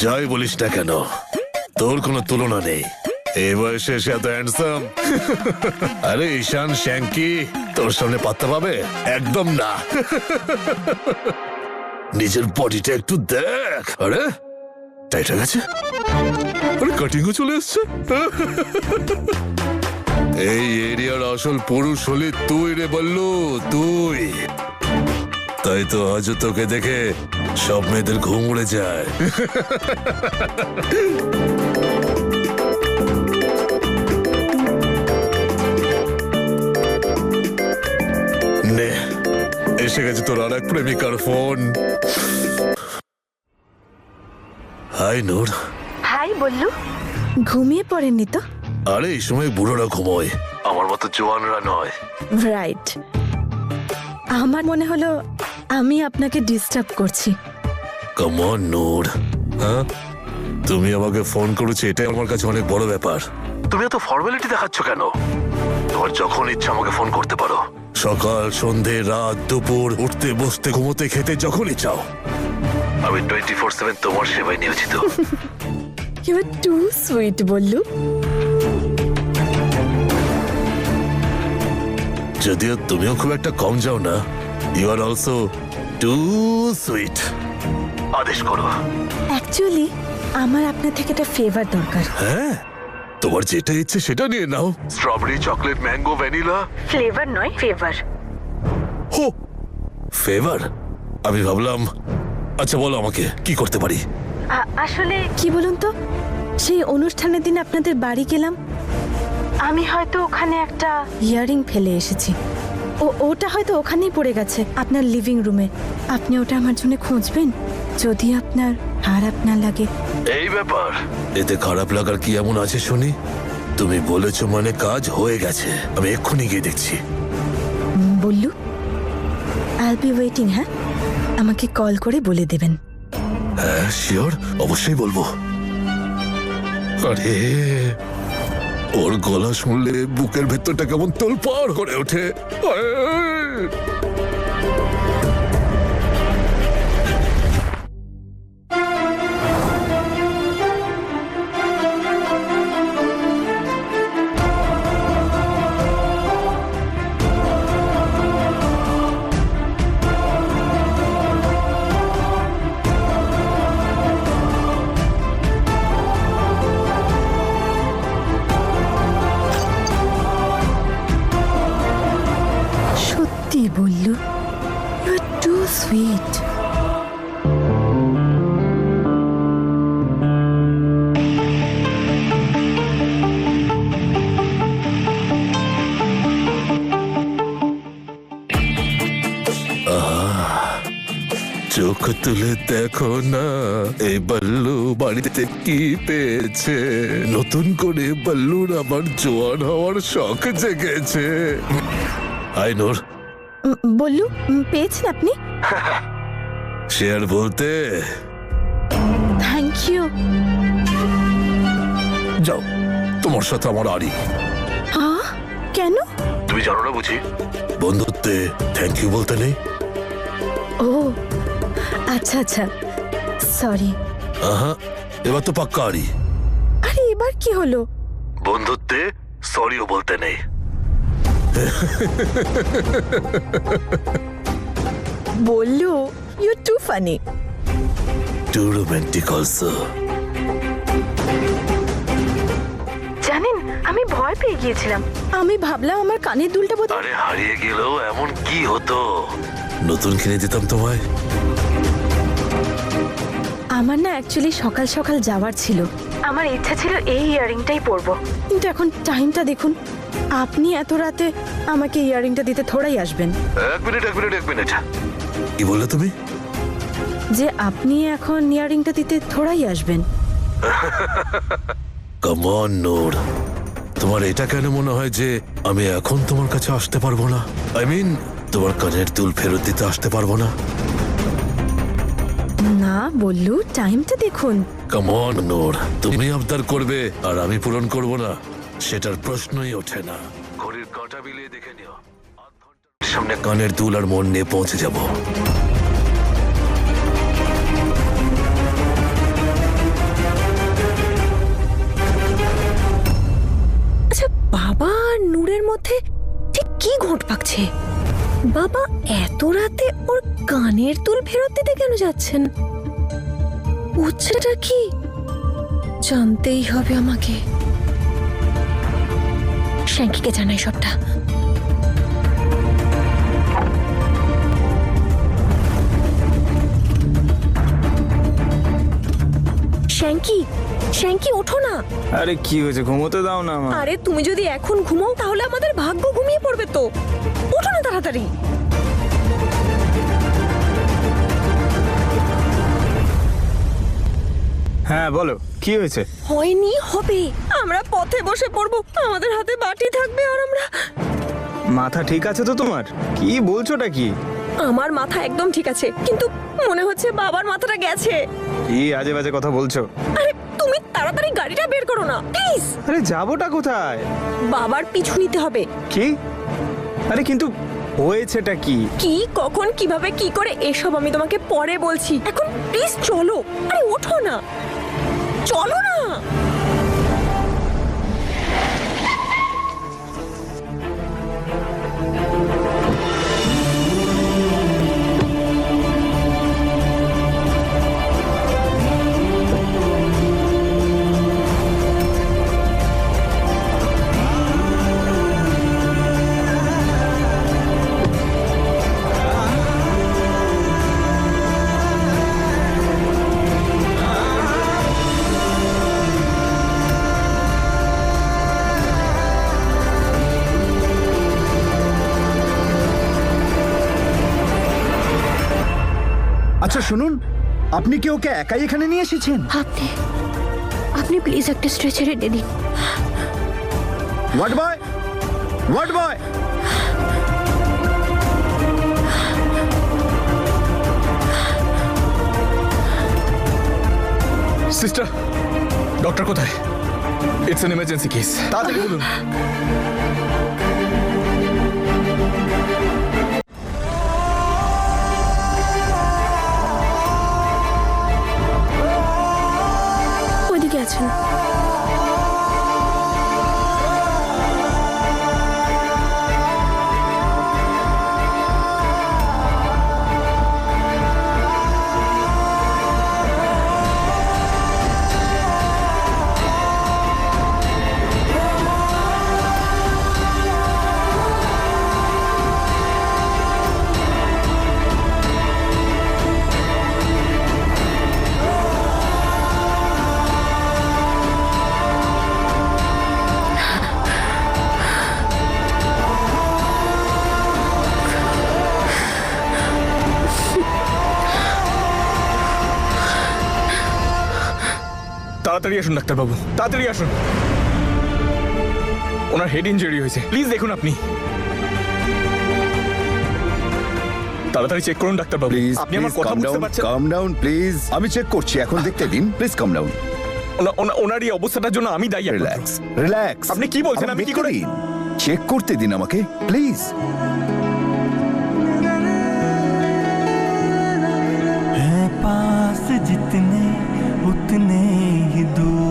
যাই বলিস না কেন, তোর কোনো তুলনা নেই। এই বয়সে এসে এত হ্যান্ডসাম। আরে ঈশান শ্যাঙ্কি তোর সামনে পাত্তা পাবে? একদম না। নিজের বডিটা একটু দেখ। আরে টাইট হয়ে গেছে, আরে কাটিংও চলে এসছে। এই এরিয়ার আসল পুরুষ হলি তুই রে বল্লু, তুই। তাই তো আজও তোকে দেখে সব মেয়েদের ঘুম উড়ে যায়। নে, এসে গেছে তোর আর এক প্রেমিকার ফোন। হাই নূর। হাই বললু, ঘুমিয়ে পড়েননি তো? আরে এই সময় বুড়োরা ঘুমোয়, আমার মতো জোয়ানরা নয়। রাইট, আমার মনে হলো আমি আপনাকে ডিস্টার্ব করছি। কাম অন নূর, হ্যাঁ তুমি আমাকে ফোন করেছো, এটাই আমার কাছে অনেক বড় ব্যাপার। তুমি এত ফর্মালিটি দেখাচ্ছ কেন? তোমার যখন ইচ্ছা আমাকে ফোন করতে পারো, সকাল সন্ধে রাত দুপুর, উঠতে বসতে ঘুমোতে খেতে যখনই চাও। আমি 24/7 তোমার সেবায় নিয়োজিত। You are too sweet Ballu. যদিও তুমিও খুব একটা কম যাও না। You are also too sweet. আদেশ করো। অ্যাকচুয়ালি আমার আপনার থেকে একটা ফেভার দরকার। হ্যাঁ, তোমার যেটা ইচ্ছে সেটা নিয়ে নাও। Strawberry, chocolate, mango, vanilla. Flavour নয়, ফেভার। হো, ফেভার? আমি ভাবলাম, আচ্ছা বলো আমাকে কি করতে পারি। আসলে কি বলুন তো, সেই অনুষ্ঠানের দিন আপনাদের বাড়ি গেলাম, আমি হয়তো ওখানে একটা ইয়ারিং ফেলে এসেছি। ওটা হয়তো ওখানেই পড়ে গেছে আপনার লিভিং রুমে। আপনি ওটা আমার জন্য খুঁজবেন, যদি আপনার খারাপ না লাগে। এই ব্যাপার, এতে খারাপ লাগার কি এমন আছে শুনি? তুমি বলেছো মানে কাজ হয়ে গেছে। আমি এক্ষুনি গিয়ে দেখছি। বললু, আই উইল বি ওয়েটিং। হ্যাঁ, আমাকে কল করে বলে দেবেন। হ্যাঁ শিওর, অবশ্যই বলবো। আরে ওর গলা শুনলে বুকের ভেতরটা কেমন তোলপাড় করে ওঠে। সত্যি বললু, ইউ আর টু সুইট। চোখ তুলে দেখো না, এই বল্লু বাড়িতে কি পেয়েছে। নতুন করে বল্লুর আবার জোয়ান হওয়ার শখ জেগেছে। হাই নূর। বললু, পেয়েছেন আপনি? শেয়ার বলতে থ্যাংক ইউ। যাও, তোমার সাথে আমার আড়ি। হ্যাঁ, কেন? তুমি জানো না বুঝি, বন্ধুত্বে থ্যাংক ইউ বলতে নেই। ও আচ্ছা আচ্ছা, সরি। আহা, এবার তো পাক্কা আড়ি। আরে এবার কি হলো? বন্ধুত্বে সরিও বলতে নেই। Ballu, you too funny. Too romantic also. জানেন, আমি ভয় পেয়ে গিয়েছিলাম। আমি ভাবলাম আমার কানের দুলটা বোধহয়। আরে হারিয়ে গেলেও এমন কি হতো, নতুন কিনে দিতাম তোমায়। আমার না অ্যাকচুয়ালি সকাল সকাল যাওয়ার ছিল। আমার ইচ্ছা ছিল এই ইয়ারিংটাই পরবো, কিন্তু এখন টাইমটা দেখুন। আপনি এত রাতে আমাকে ইয়ারিংটা দিতে থোড়াই আসবেন। এক মিনিট। কি বললে তুমি? যে আপনি এখন ইয়ারিংটা দিতে থোড়াই আসবেন। কাম অন নূর, তোমার এটা কেন মনে হয় যে আমি এখন তোমার কাছে আসতে পারবো না? আই মিন, তোমার কানের দুল ফেরত দিতে আসতে পারবো না? না বললু, টাইমটা দেখুন। কাম অন নূর, তুমি আবদার করবে আর আমি পূরণ করব না, সেটার প্রশ্নই ওঠে না। ঘড়ির কাঁটা বিলিয়ে দেখে নিও, আধ ঘন্টার সামনে কানের দুল আর মন নিয়ে পৌঁছে যাব। কি ঘোট পাকছে? বাবা এত রাতে ওর কানের দুল ফেরত দিতে কেন যাচ্ছেন? হচ্ছেটা কি? জানতেই হবে আমাকে। শ্যাঙ্কিকে জানাই সবটা। শ্যাঙ্কি, শ্যাঙ্কি ওঠো না। আরে কি হয়েছে, ঘুমোতে দাও না আমার। আরে তুমি যদি এখন ঘুমাও তাহলে আমাদের ভাগ্য ঘুমিয়ে পড়বে তো। ওঠো না তাড়াতাড়ি। হ্যাঁ বলো, কি হয়েছে? হয়নি, হবে। আমরা পথে বসে পড়বো, আমাদের হাতে বাটি থাকবে আর আমরা। মাথা ঠিক আছে তো তোমার? কি বলছোটা কি? আমার মাথা একদম ঠিক আছে, কিন্তু মনে হচ্ছে বাবার মাথাটা গেছে। কি আজে বাজে কথা বলছো? আরে তুমি তাড়াতাড়ি গাড়িটা বের করো না প্লিজ। আরে যাবোটা কোথায়? বাবার পিছু নিতে হবে। কি? আরে কিন্তু হয়েছেটা কি? কি, কখন, কিভাবে, কি করে এসব আমি তোমাকে পরে বলছি। এখন প্লিজ চলো। আরে ওঠো না, চলো না। আচ্ছা শুনুন, আপনি কি ওকে একাই এখানে নিয়ে এসেছেন? আপনি আপনি প্লিজ একটা স্ট্রেচারে দিয়ে দিন। What boy, what boy? Sister, doctor কোথায়? ইটস অ্যান ইমার্জেন্সি কেস, তাড়াতাড়ি বলুন। ওইদিকে আছেন। তাড়াতাড়ি আসুন ডাক্তারবাবু, তাড়াতাড়ি আসুন। ওনার হেড ইনজুরি হয়েছে, প্লিজ দেখুন আপনি। তাড়াতাড়ি চেক করুন ডাক্তারবাবু। প্লিজ আপনি আমার কথা বুঝতে পারছেন? কাম ডাউন প্লিজ, আমি চেক করছি, এখন দেখতে দিন। Please come down. ওনার এই অবস্থাটার জন্য আমি দায়ী। Relax, relax. আপনি কি বলছেন? আমি কি করে? চেক করতে দিন আমাকে প্লিজ। पास जितने उतने ही दूर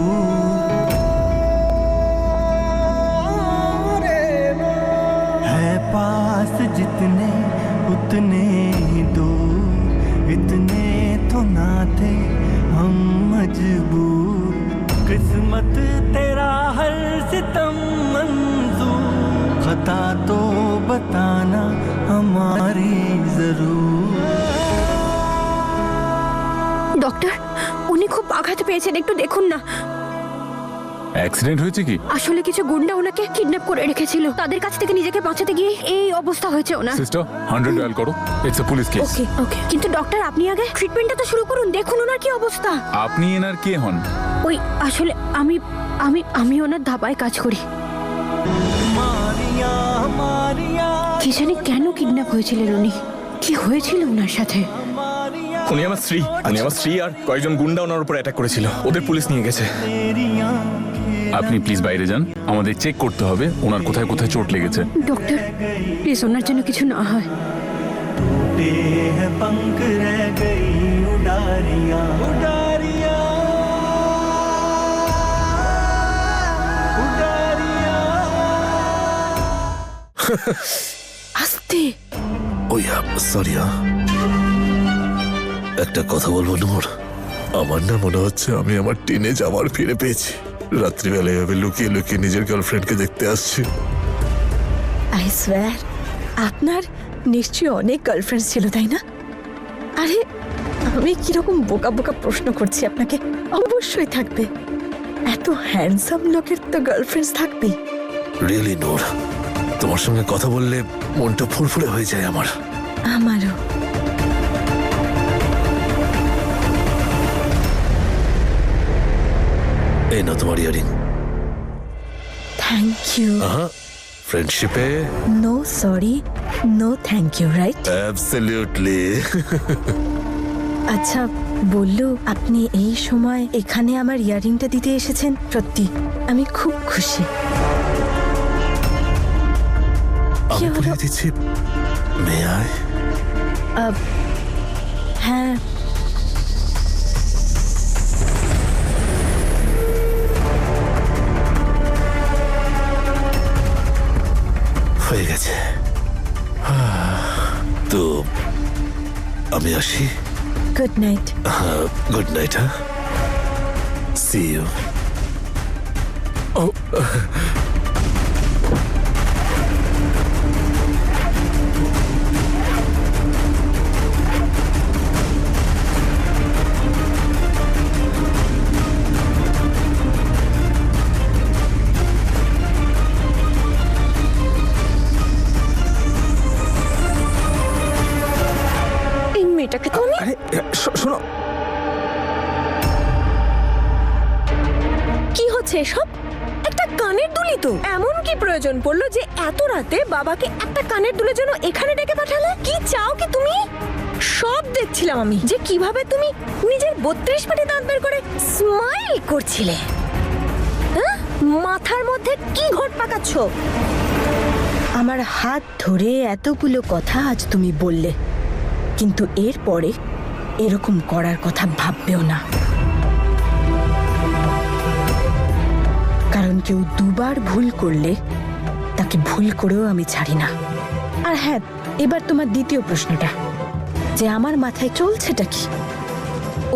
है, पास जितने उतने ही दूर, इतने तो ना थे हम मजबूर, किस्मत तेरा हर सितम मंजूर, खता तो बताना हमारी जरूर। ডক্টর, উনি খুব আঘাত পেয়েছেন, একটু দেখুন না। অ্যাক্সিডেন্ট হয়েছে কি? আসলে কিছু গুন্ডা ওনাকে কিডন্যাপ করে রেখেছিল, তাদের কাছ থেকে নিজেকে বাঁচাতে গিয়ে এই অবস্থা হয়েছে ওনার। সিস্টার 100 ডায়াল করো, ইটস আ পুলিশ কেস। ওকে ওকে, কিন্তু ডক্টর আপনি আগে ট্রিটমেন্টটা তো শুরু করুন, দেখুন ওনার কি অবস্থা। আপনি এনার কে হন? ওই আসলে আমি আমি আমি ওনার ধাবায় কাজ করি। কি জানি কেন কিডন্যাপ হয়েছিলেন উনি, কি হয়েছিল ওনার সাথে? উনি আমার স্ত্রী, আর কয়েকজন গুন্ডা ওনার উপর অ্যাটাক করেছিল, ওদের পুলিশ নিয়ে গেছে। আপনি প্লিজ বাইরে যান, আমাদের চেক করতে হবে ওনার কোথায় কোথায় চোট লেগেছে। ডক্টর প্লিজ ওনার জন্য কিছু না হয়। पंख रह गई उडारियां, उडारियां, उडारियां। আস্তে। ওই সরি, একটা কথা বলবো নূর, আমার না মনে হচ্ছে আমি আমার টিনেজ আবার ফিরে পেয়েছি। রাত্রিবেলা এভাবে লুকিয়ে লুকিয়ে নিজের গার্লফ্রেন্ডকে দেখতে আসছি। আই সোয়্যার, আপনার নিশ্চয়ই অনেক গার্লফ্রেন্ডস ছিল, তাই না? আরে আমি কিরকম বোকা বোকা প্রশ্ন করছি আপনাকে। অবশ্যই থাকবে, এত হ্যান্ডসাম লোকের তো গার্লফ্রেন্ডস থাকবেই। রিয়েলি নূর, তোমার সঙ্গে কথা বললে মনটা ফুরফুরে হয়ে যায় আমার। আমারও। এই না তোমার ইয়ারিং। Thank you. ফ্রেন্ডশিপে no sorry, no thank you, right? Absolutely. আচ্ছা বললু, আপনি এই সময় এখানে আমার ইয়ারিংটা দিতে এসেছেন, সত্যি আমি খুব খুশি। আমি কি হলো? পরিয়ে দিচ্ছি, মে আই? হ্যাঁ, হয়ে গেছে। তো আমি আসি। Good night. Good night. হ্যাঁ, সি ইউ। এই মেয়েটাকে তুমি আরে শোনো, কি হচ্ছে এসব? একটা কানের দুলি তো এমন কি প্রয়োজন পড়লো যে এত রাতে বাবাকে একটা কানের দুলের জন্য এখানে ডেকে পাঠালে? কি চাও কি তুমি? সব দেখছিলাম আমি যে কিভাবে তুমি নিজের 32 পেটে দাঁত বের করে স্মাইল করছিলে। হ্যাঁ, মাথার মধ্যে কি ঘট পাকাচ্ছ? আমার হাত ধরে এতগুলো কথা আজ তুমি বললে, কিন্তু এরপরে এরকম করার কথা ভাববেও না, কারণ কেউ দুবার ভুল করলে তাকে ভুল করেও আমি ছাড়ি না। আর হ্যাঁ, এবার তোমার দ্বিতীয় প্রশ্নটা, যে আমার মাথায় চলছেটা কি?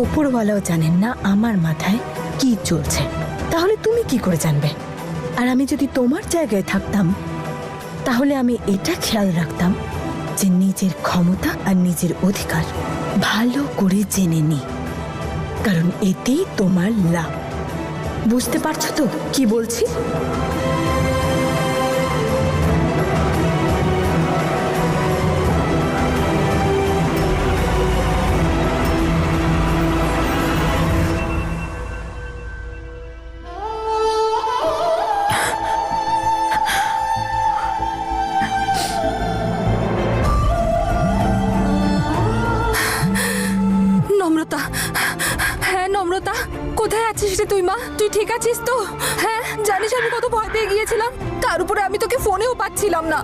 ওপরওয়ালাও জানেন না আমার মাথায় কি চলছে, তাহলে তুমি কি করে জানবে? আর আমি যদি তোমার জায়গায় থাকতাম, তাহলে আমি এটা খেয়াল রাখতাম যে নিজের ক্ষমতা আর নিজের অধিকার ভালো করে জেনে নি, কারণ এতেই তোমার লাভ। বুঝতে পারছো তো কি বলছি? নম্রতা, হ্যাঁ নম্রতা, কোথায় আছিস রে তুই? মা, তুই ঠিক আছিস তো? হ্যাঁ, জানিস আমি কত ভয় পেয়ে গিয়েছিলাম, তার উপরে আমি তোকে ফোনেও পাচ্ছিলাম না।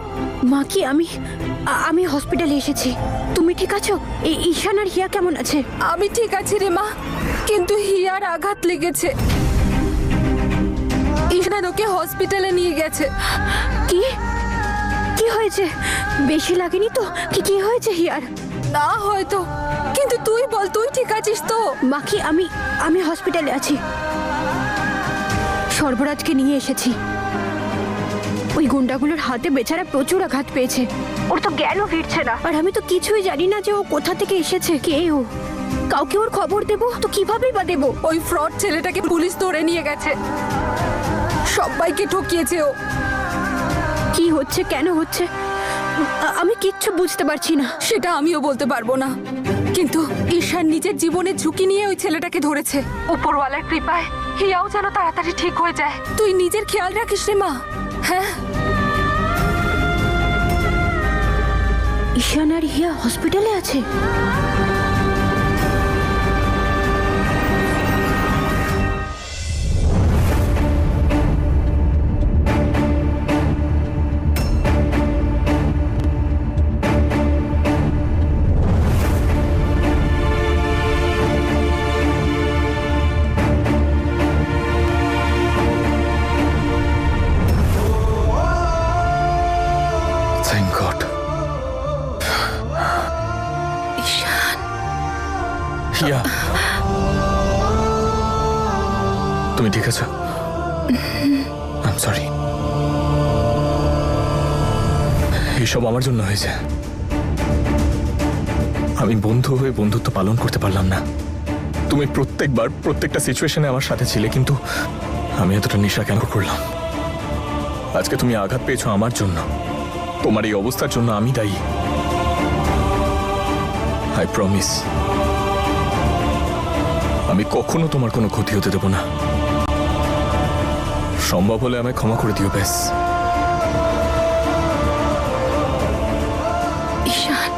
মা কি আমি হসপিটালে এসেছি। তুমি ঠিক আছো? এই ঈশান আর হিয়া কেমন আছে? আমি ঠিক আছি রে মা, কিন্তু হিয়ার আঘাত লেগেছে। ঈশান ওকে হসপিটালে নিয়ে গেছে। কি কি হয়েছে? বেশি লাগেনি তো? কি হয়েছে হিয়ার? না হয়তো, কিন্তু তুই বল, তুই ঠিক আছিস তো? মা কি আমি হসপিটালে আছি। সর্বরাজকে নিয়ে এসেছি। ওই গুন্ডাগুলোর হাতে বেচারা প্রচুর আঘাত পেয়েছে, ওর তো জ্ঞানও ফিরছে না। আর আমি তো কিছুই জানি না যে ও কোথা থেকে এসেছে, কে ও। কাউকে ওর খবর দেবো তো কিভাবেই বা দেবো? ওই ফ্রড ছেলেটাকে পুলিশ ধরে নিয়ে গেছে, সবাইকে ঠকিয়েছে ও। কি হচ্ছে, কেন হচ্ছে, আমি কিচ্ছু বুঝতে পারছি না। সেটা আমিও বলতে পারবো না, কিন্তু ঈশান নিজের জীবনের ঝুঁকি নিয়ে ওই ছেলেটাকে ধরেছে। উপরওয়ালার কৃপায় হিয়াও যেন তাড়াতাড়ি ঠিক হয়ে যায়। তুই নিজের খেয়াল রাখিস রে মা। হ্যাঁ, ঈশান আর হিয়া হসপিটালে আছে? হিয়া, তুমি ঠিক আছো? আই এম সরি, এসব আমার জন্য হয়েছে। আমি বন্ধু হয়ে বন্ধুত্ব পালন করতে পারলাম না। তুমি প্রত্যেকবার প্রত্যেকটা সিচুয়েশনে আমার সাথে ছিলে, কিন্তু আমি এতটা নেশা কেন করলাম? আজকে তুমি আঘাত পেয়েছো আমার জন্য, তোমার এই অবস্থার জন্য আমি দায়ী। আই প্রমিস, আমি কখনো তোমার কোনো ক্ষতি হতে দেব না। সম্ভব হলে আমায় ক্ষমা করে দিও ব্যাস। ঈশান,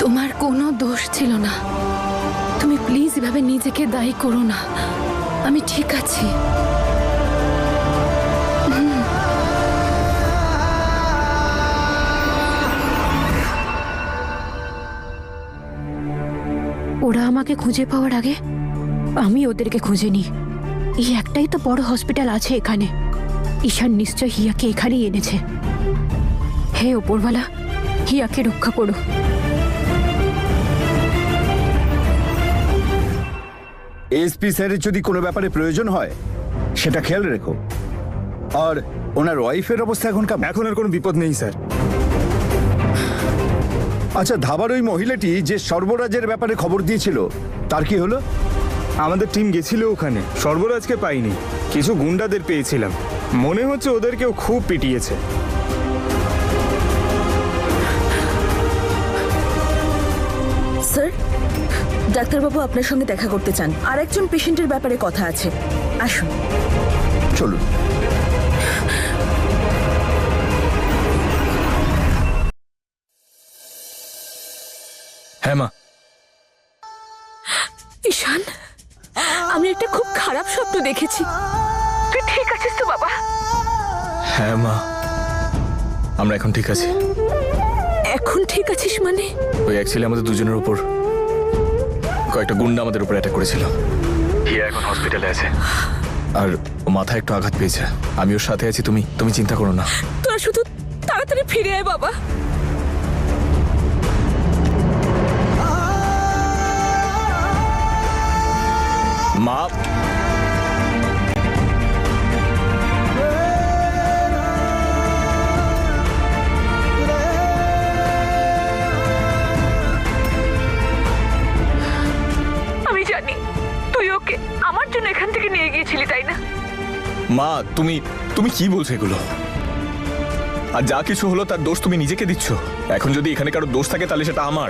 তোমার কোনো দোষ ছিল না। তুমি প্লিজ এভাবে নিজেকে দায়ী করো না। আমি ঠিক আছি। ওরা আমাকে খুঁজে পাওয়ার আগে আমি ওদেরকে খুঁজে নিই। এই একটাই তো বড় হসপিটাল আছে এখানে। ঈশান নিশ্চয় হিয়াকে এখানেই এনেছে। হে ওপরওয়ালা, হিয়াকে রক্ষা করো। এসপি স্যারের যদি কোনো ব্যাপারে প্রয়োজন হয় সেটা খেয়াল রেখো। আর ওনার ওয়াইফের অবস্থা এখন কেমন? এখন আর কোনো বিপদ নেই স্যার। আচ্ছা, ধাবার ওই মহিলাটি যে সর্বরাজের ব্যাপারে খবর দিয়েছিল, তার কি হলো? আমাদের টিম গেছিল ওখানে, সর্বরাজকে পাইনি, কিছু গুন্ডাদের পেয়েছিলাম। মনে হচ্ছে ওদেরকেও খুব পিটিয়েছে। স্যার, ডাক্তারবাবু আপনার সঙ্গে দেখা করতে চান। আর একজন পেশেন্টের ব্যাপারে কথা আছে, আসুন। চলুন। হ্যাঁ মা। ঈশান, আমি একটা খুব খারাপ স্বপ্ন দেখেছি। তুই ঠিক আছিস তো বাবা? হ্যাঁ মা, আমরা এখন ঠিক আছি। এখন ঠিক আছিস মানে? ওই অ্যাকচুয়ালি আমাদের দুজনের উপর কয়েকটা গুন্ডা আমাদের উপর অ্যাটাক করেছিল। হিয়া এখন হসপিটালে আছে, আর মাথায় একটু আঘাত পেয়েছে। আমি ওর সাথে আছি, তুমি চিন্তা করো না। তোরা শুধু তাড়াতাড়ি ফিরে আয় বাবা। মা, আমি জানি তুই ওকে আমার জন্য এখান থেকে নিয়ে গিয়েছিলি, তাই না? মা, তুমি কি বলছো এগুলো? আর যা কিছু হলো তার দোষ তুমি নিজেকে দিচ্ছ। এখন যদি এখানে কারো দোষ থাকে তাহলে সেটা আমার।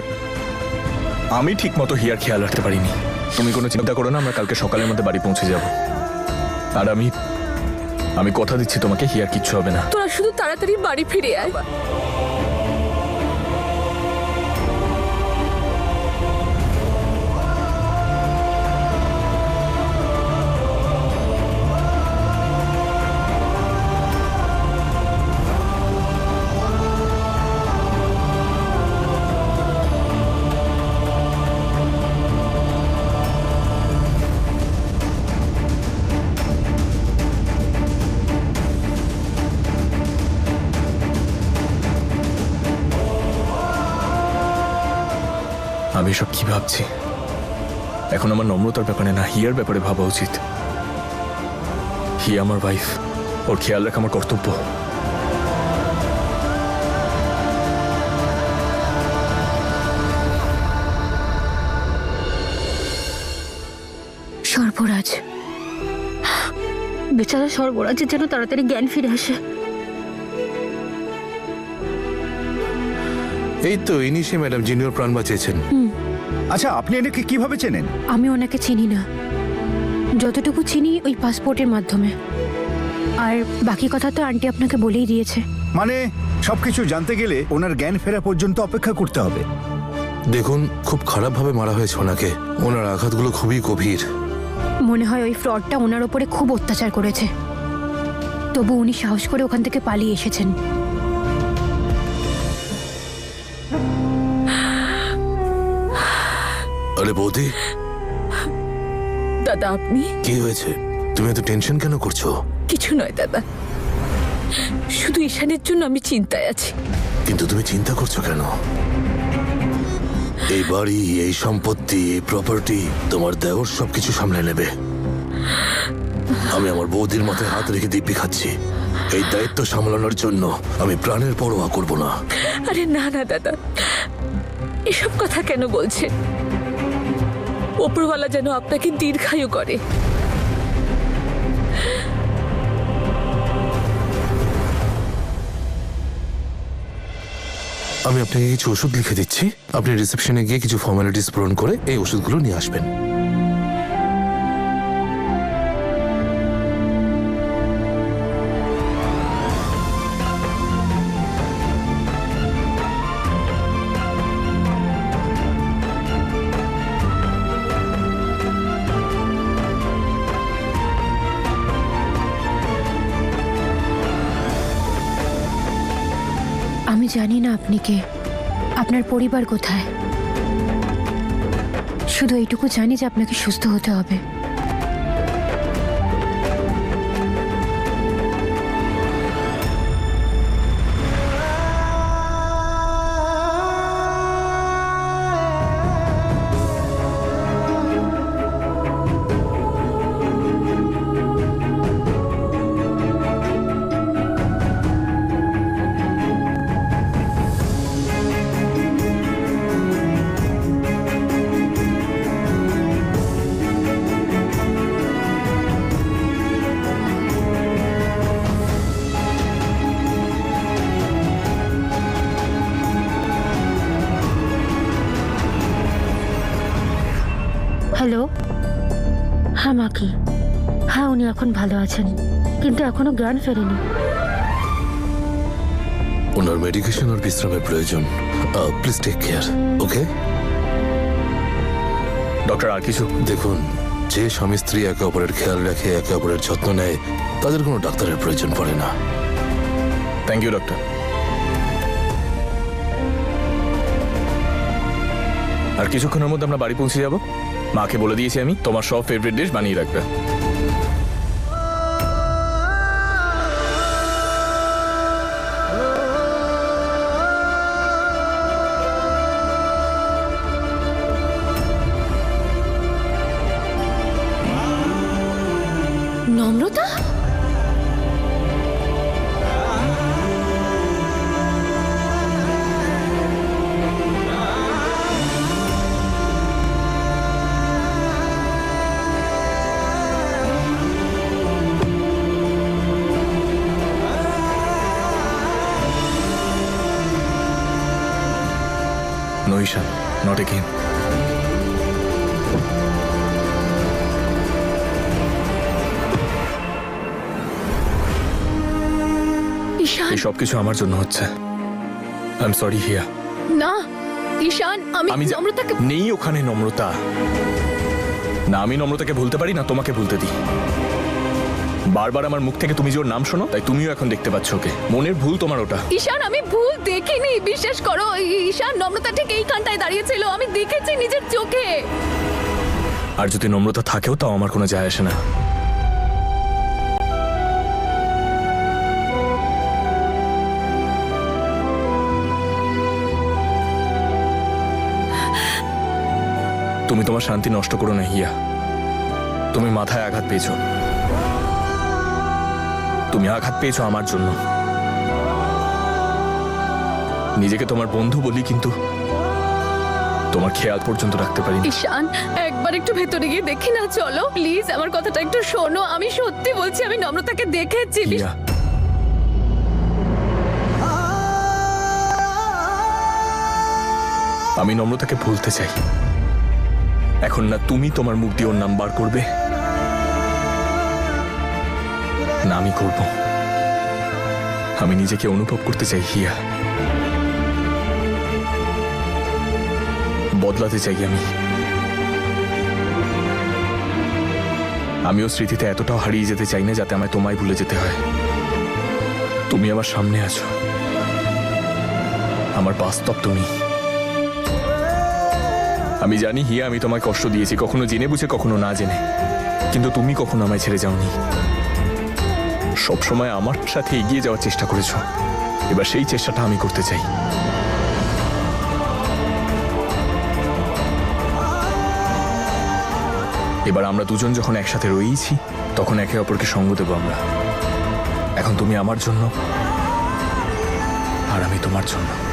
আমি ঠিক মতো হিয়ার খেয়াল রাখতে পারিনি। তুমি কোনো চিন্তা করো না, আমরা কালকে সকালের মধ্যে বাড়ি পৌঁছে যাব। আর আমি কথা দিচ্ছি তোমাকে, হিয়ার কিচ্ছু হবে না। তোরা শুধু তাড়াতাড়ি বাড়ি ফিরে আয়। আমি এসব কি ভাবছি? এখন আমার নম্রতার ব্যাপারে না, হিয়ার ব্যাপারে ভাবা উচিত। হিয়া আমার ওয়াইফ, ওর খেয়াল রাখা আমার কর্তব্য। সর্বরাজ, বেচারা সর্বরাজের যেন তাড়াতাড়ি জ্ঞান ফিরে আসে। এই তো ইনি সে ম্যাডাম, যিনি ওর প্রাণ বাঁচিয়েছেন। আচ্ছা, আপনি এনাকে কিভাবে চেনেন? আমি ওনাকে চিনি না, যতটুকু চিনি ওই পাসপোর্টের মাধ্যমে। আর বাকি কথা তো আন্টি আপনাকে বলেই দিয়েছে। মানে সবকিছু জানতে গেলে ওনার জ্ঞান ফেরা পর্যন্ত অপেক্ষা করতে হবে। দেখুন, খুব খারাপভাবে মারা হয়েছে ওনাকে। ওনার আঘাতগুলো খুবই গভীর। মনে হয় ওই ফ্রডটা ওনার ওপরে খুব অত্যাচার করেছে, তবু উনি সাহস করে ওখান থেকে পালিয়ে এসেছেন। আরে বৌদি, দাদা আপনি? কি হয়েছে? তুমি এত টেনশন কেন করছো? কিছু নয় দাদা, শুধু ঈশানের জন্য আমি চিন্তায় আছি। কিন্তু তুমি চিন্তা করছো কেন? এই বাড়ি, এই সম্পত্তি, এই প্রপার্টি তোমার দেওর সবকিছু সামলে নেবে। আমি আমার বৌদির মাথায় হাত রেখে দিব্যি খাচ্ছি। এই দায়িত্ব সামলানোর জন্য আমি প্রাণের পরোয়া করব না। আরে না না দাদা, এসব কথা কেন বলছেন? ওপরওয়ালা যেন আপনাকে দীর্ঘায়ু করে। আমি আপনাকে কিছু ওষুধ লিখে দিচ্ছি, আপনি রিসেপশনে গিয়ে কিছু ফর্মালিটিস পূরণ করে এই ওষুধগুলো নিয়ে আসবেন। আমি জানি না আপনি কে, আপনার পরিবার কোথায়। শুধু এইটুকু জানি যে আপনাকে সুস্থ হতে হবে। হ্যালো, হ্যাঁ মাকি, হ্যাঁ উনি এখন ভালো আছেন, কিন্তু এখনো জ্ঞান ফেরেনি। ওনার মেডিকেশন আর বিশ্রামের প্রয়োজন। Please take care, okay? Doctor, আর কিছু? দেখুন, যে স্বামী স্ত্রী একে অপরের খেয়াল রাখে, একে অপরের যত্ন নেয়, তাদের কোনো ডাক্তারের প্রয়োজন পড়ে না। Thank you doctor. আর কিছুক্ষণের মধ্যে আমরা বাড়ি পৌঁছে যাব। মাকে বলে দিয়েছি আমি, তোমার সব ফেভারিট ডিশ বানিয়ে রাখবে। নম্রতা? No, Ishan, not again. ঈশান, এই সব কিছু আমার জন্য হচ্ছে। আই এম সরি হিয়া। না ঈশান, আমি নম্রতাকে নেই ওখানে নম্রতা। না আমি নম্রতাকে ভুলতে পারি, না তোমাকে ভুলতে দিই। বারবার আমার মুখ থেকে তুমি যে ওর নাম শোনো, তাই তুমিও এখন দেখতে পাচ্ছ ওকে। মনের ভুল তোমার ওটা। ঈশান, আমি ভুল দেখিনি, বিশ্বাস করো। ঈশান, নম্রতা ঠিক এইখানটায় দাঁড়িয়েছিল, আমি দেখেছি নিজের চোখে। আর যদি নম্রতা থাকেও তাও আমার কোনো যায় আসে না। তুমি তোমার শান্তি নষ্ট করো না হিয়া। তুমি মাথায় আঘাত পেয়েছো, তুমি আঘাত পেয়েছো আমার জন্য। নিজেকে তোমার বন্ধু বলি, কিন্তু তোমার খেয়াল পর্যন্ত রাখতে পারি। ঈশান, একবার একটু ভেতরে গিয়ে দেখি না, চলো প্লিজ। আমার কথাটা একটু শোনো, আমি সত্যি বলছি, আমি নম্রতাকে দেখেছি। হিয়া, আমি নম্রতাকে ভুলতে চাই। এখন না তুমি তোমার মুখ দিয়ে ওর নাম বার করবে, না আমি করব। আমি নিজেকে অনুভব করতে চাই হিয়া, বদলাতে চাই আমি। আমিও স্মৃতিতে এতটাও হারিয়ে যেতে চাই না যাতে আমায় তোমায় ভুলে যেতে হয়। তুমি আমার সামনে আছো, আমার বাস্তব তুমি। আমি জানি হিয়া, আমি তোমায় কষ্ট দিয়েছি, কখনো জেনে বুঝে, কখনো না জেনে, কিন্তু তুমি কখনো আমায় ছেড়ে যাওনি। সবসময় আমার সাথে এগিয়ে যাওয়ার চেষ্টা করেছো। এবার সেই চেষ্টাটা আমি করতে চাই। এবার আমরা দুজন যখন একসাথে রয়েছি তখন একে অপরকে সঙ্গ দেবো আমরা। এখন তুমি আমার জন্য আর আমি তোমার জন্য।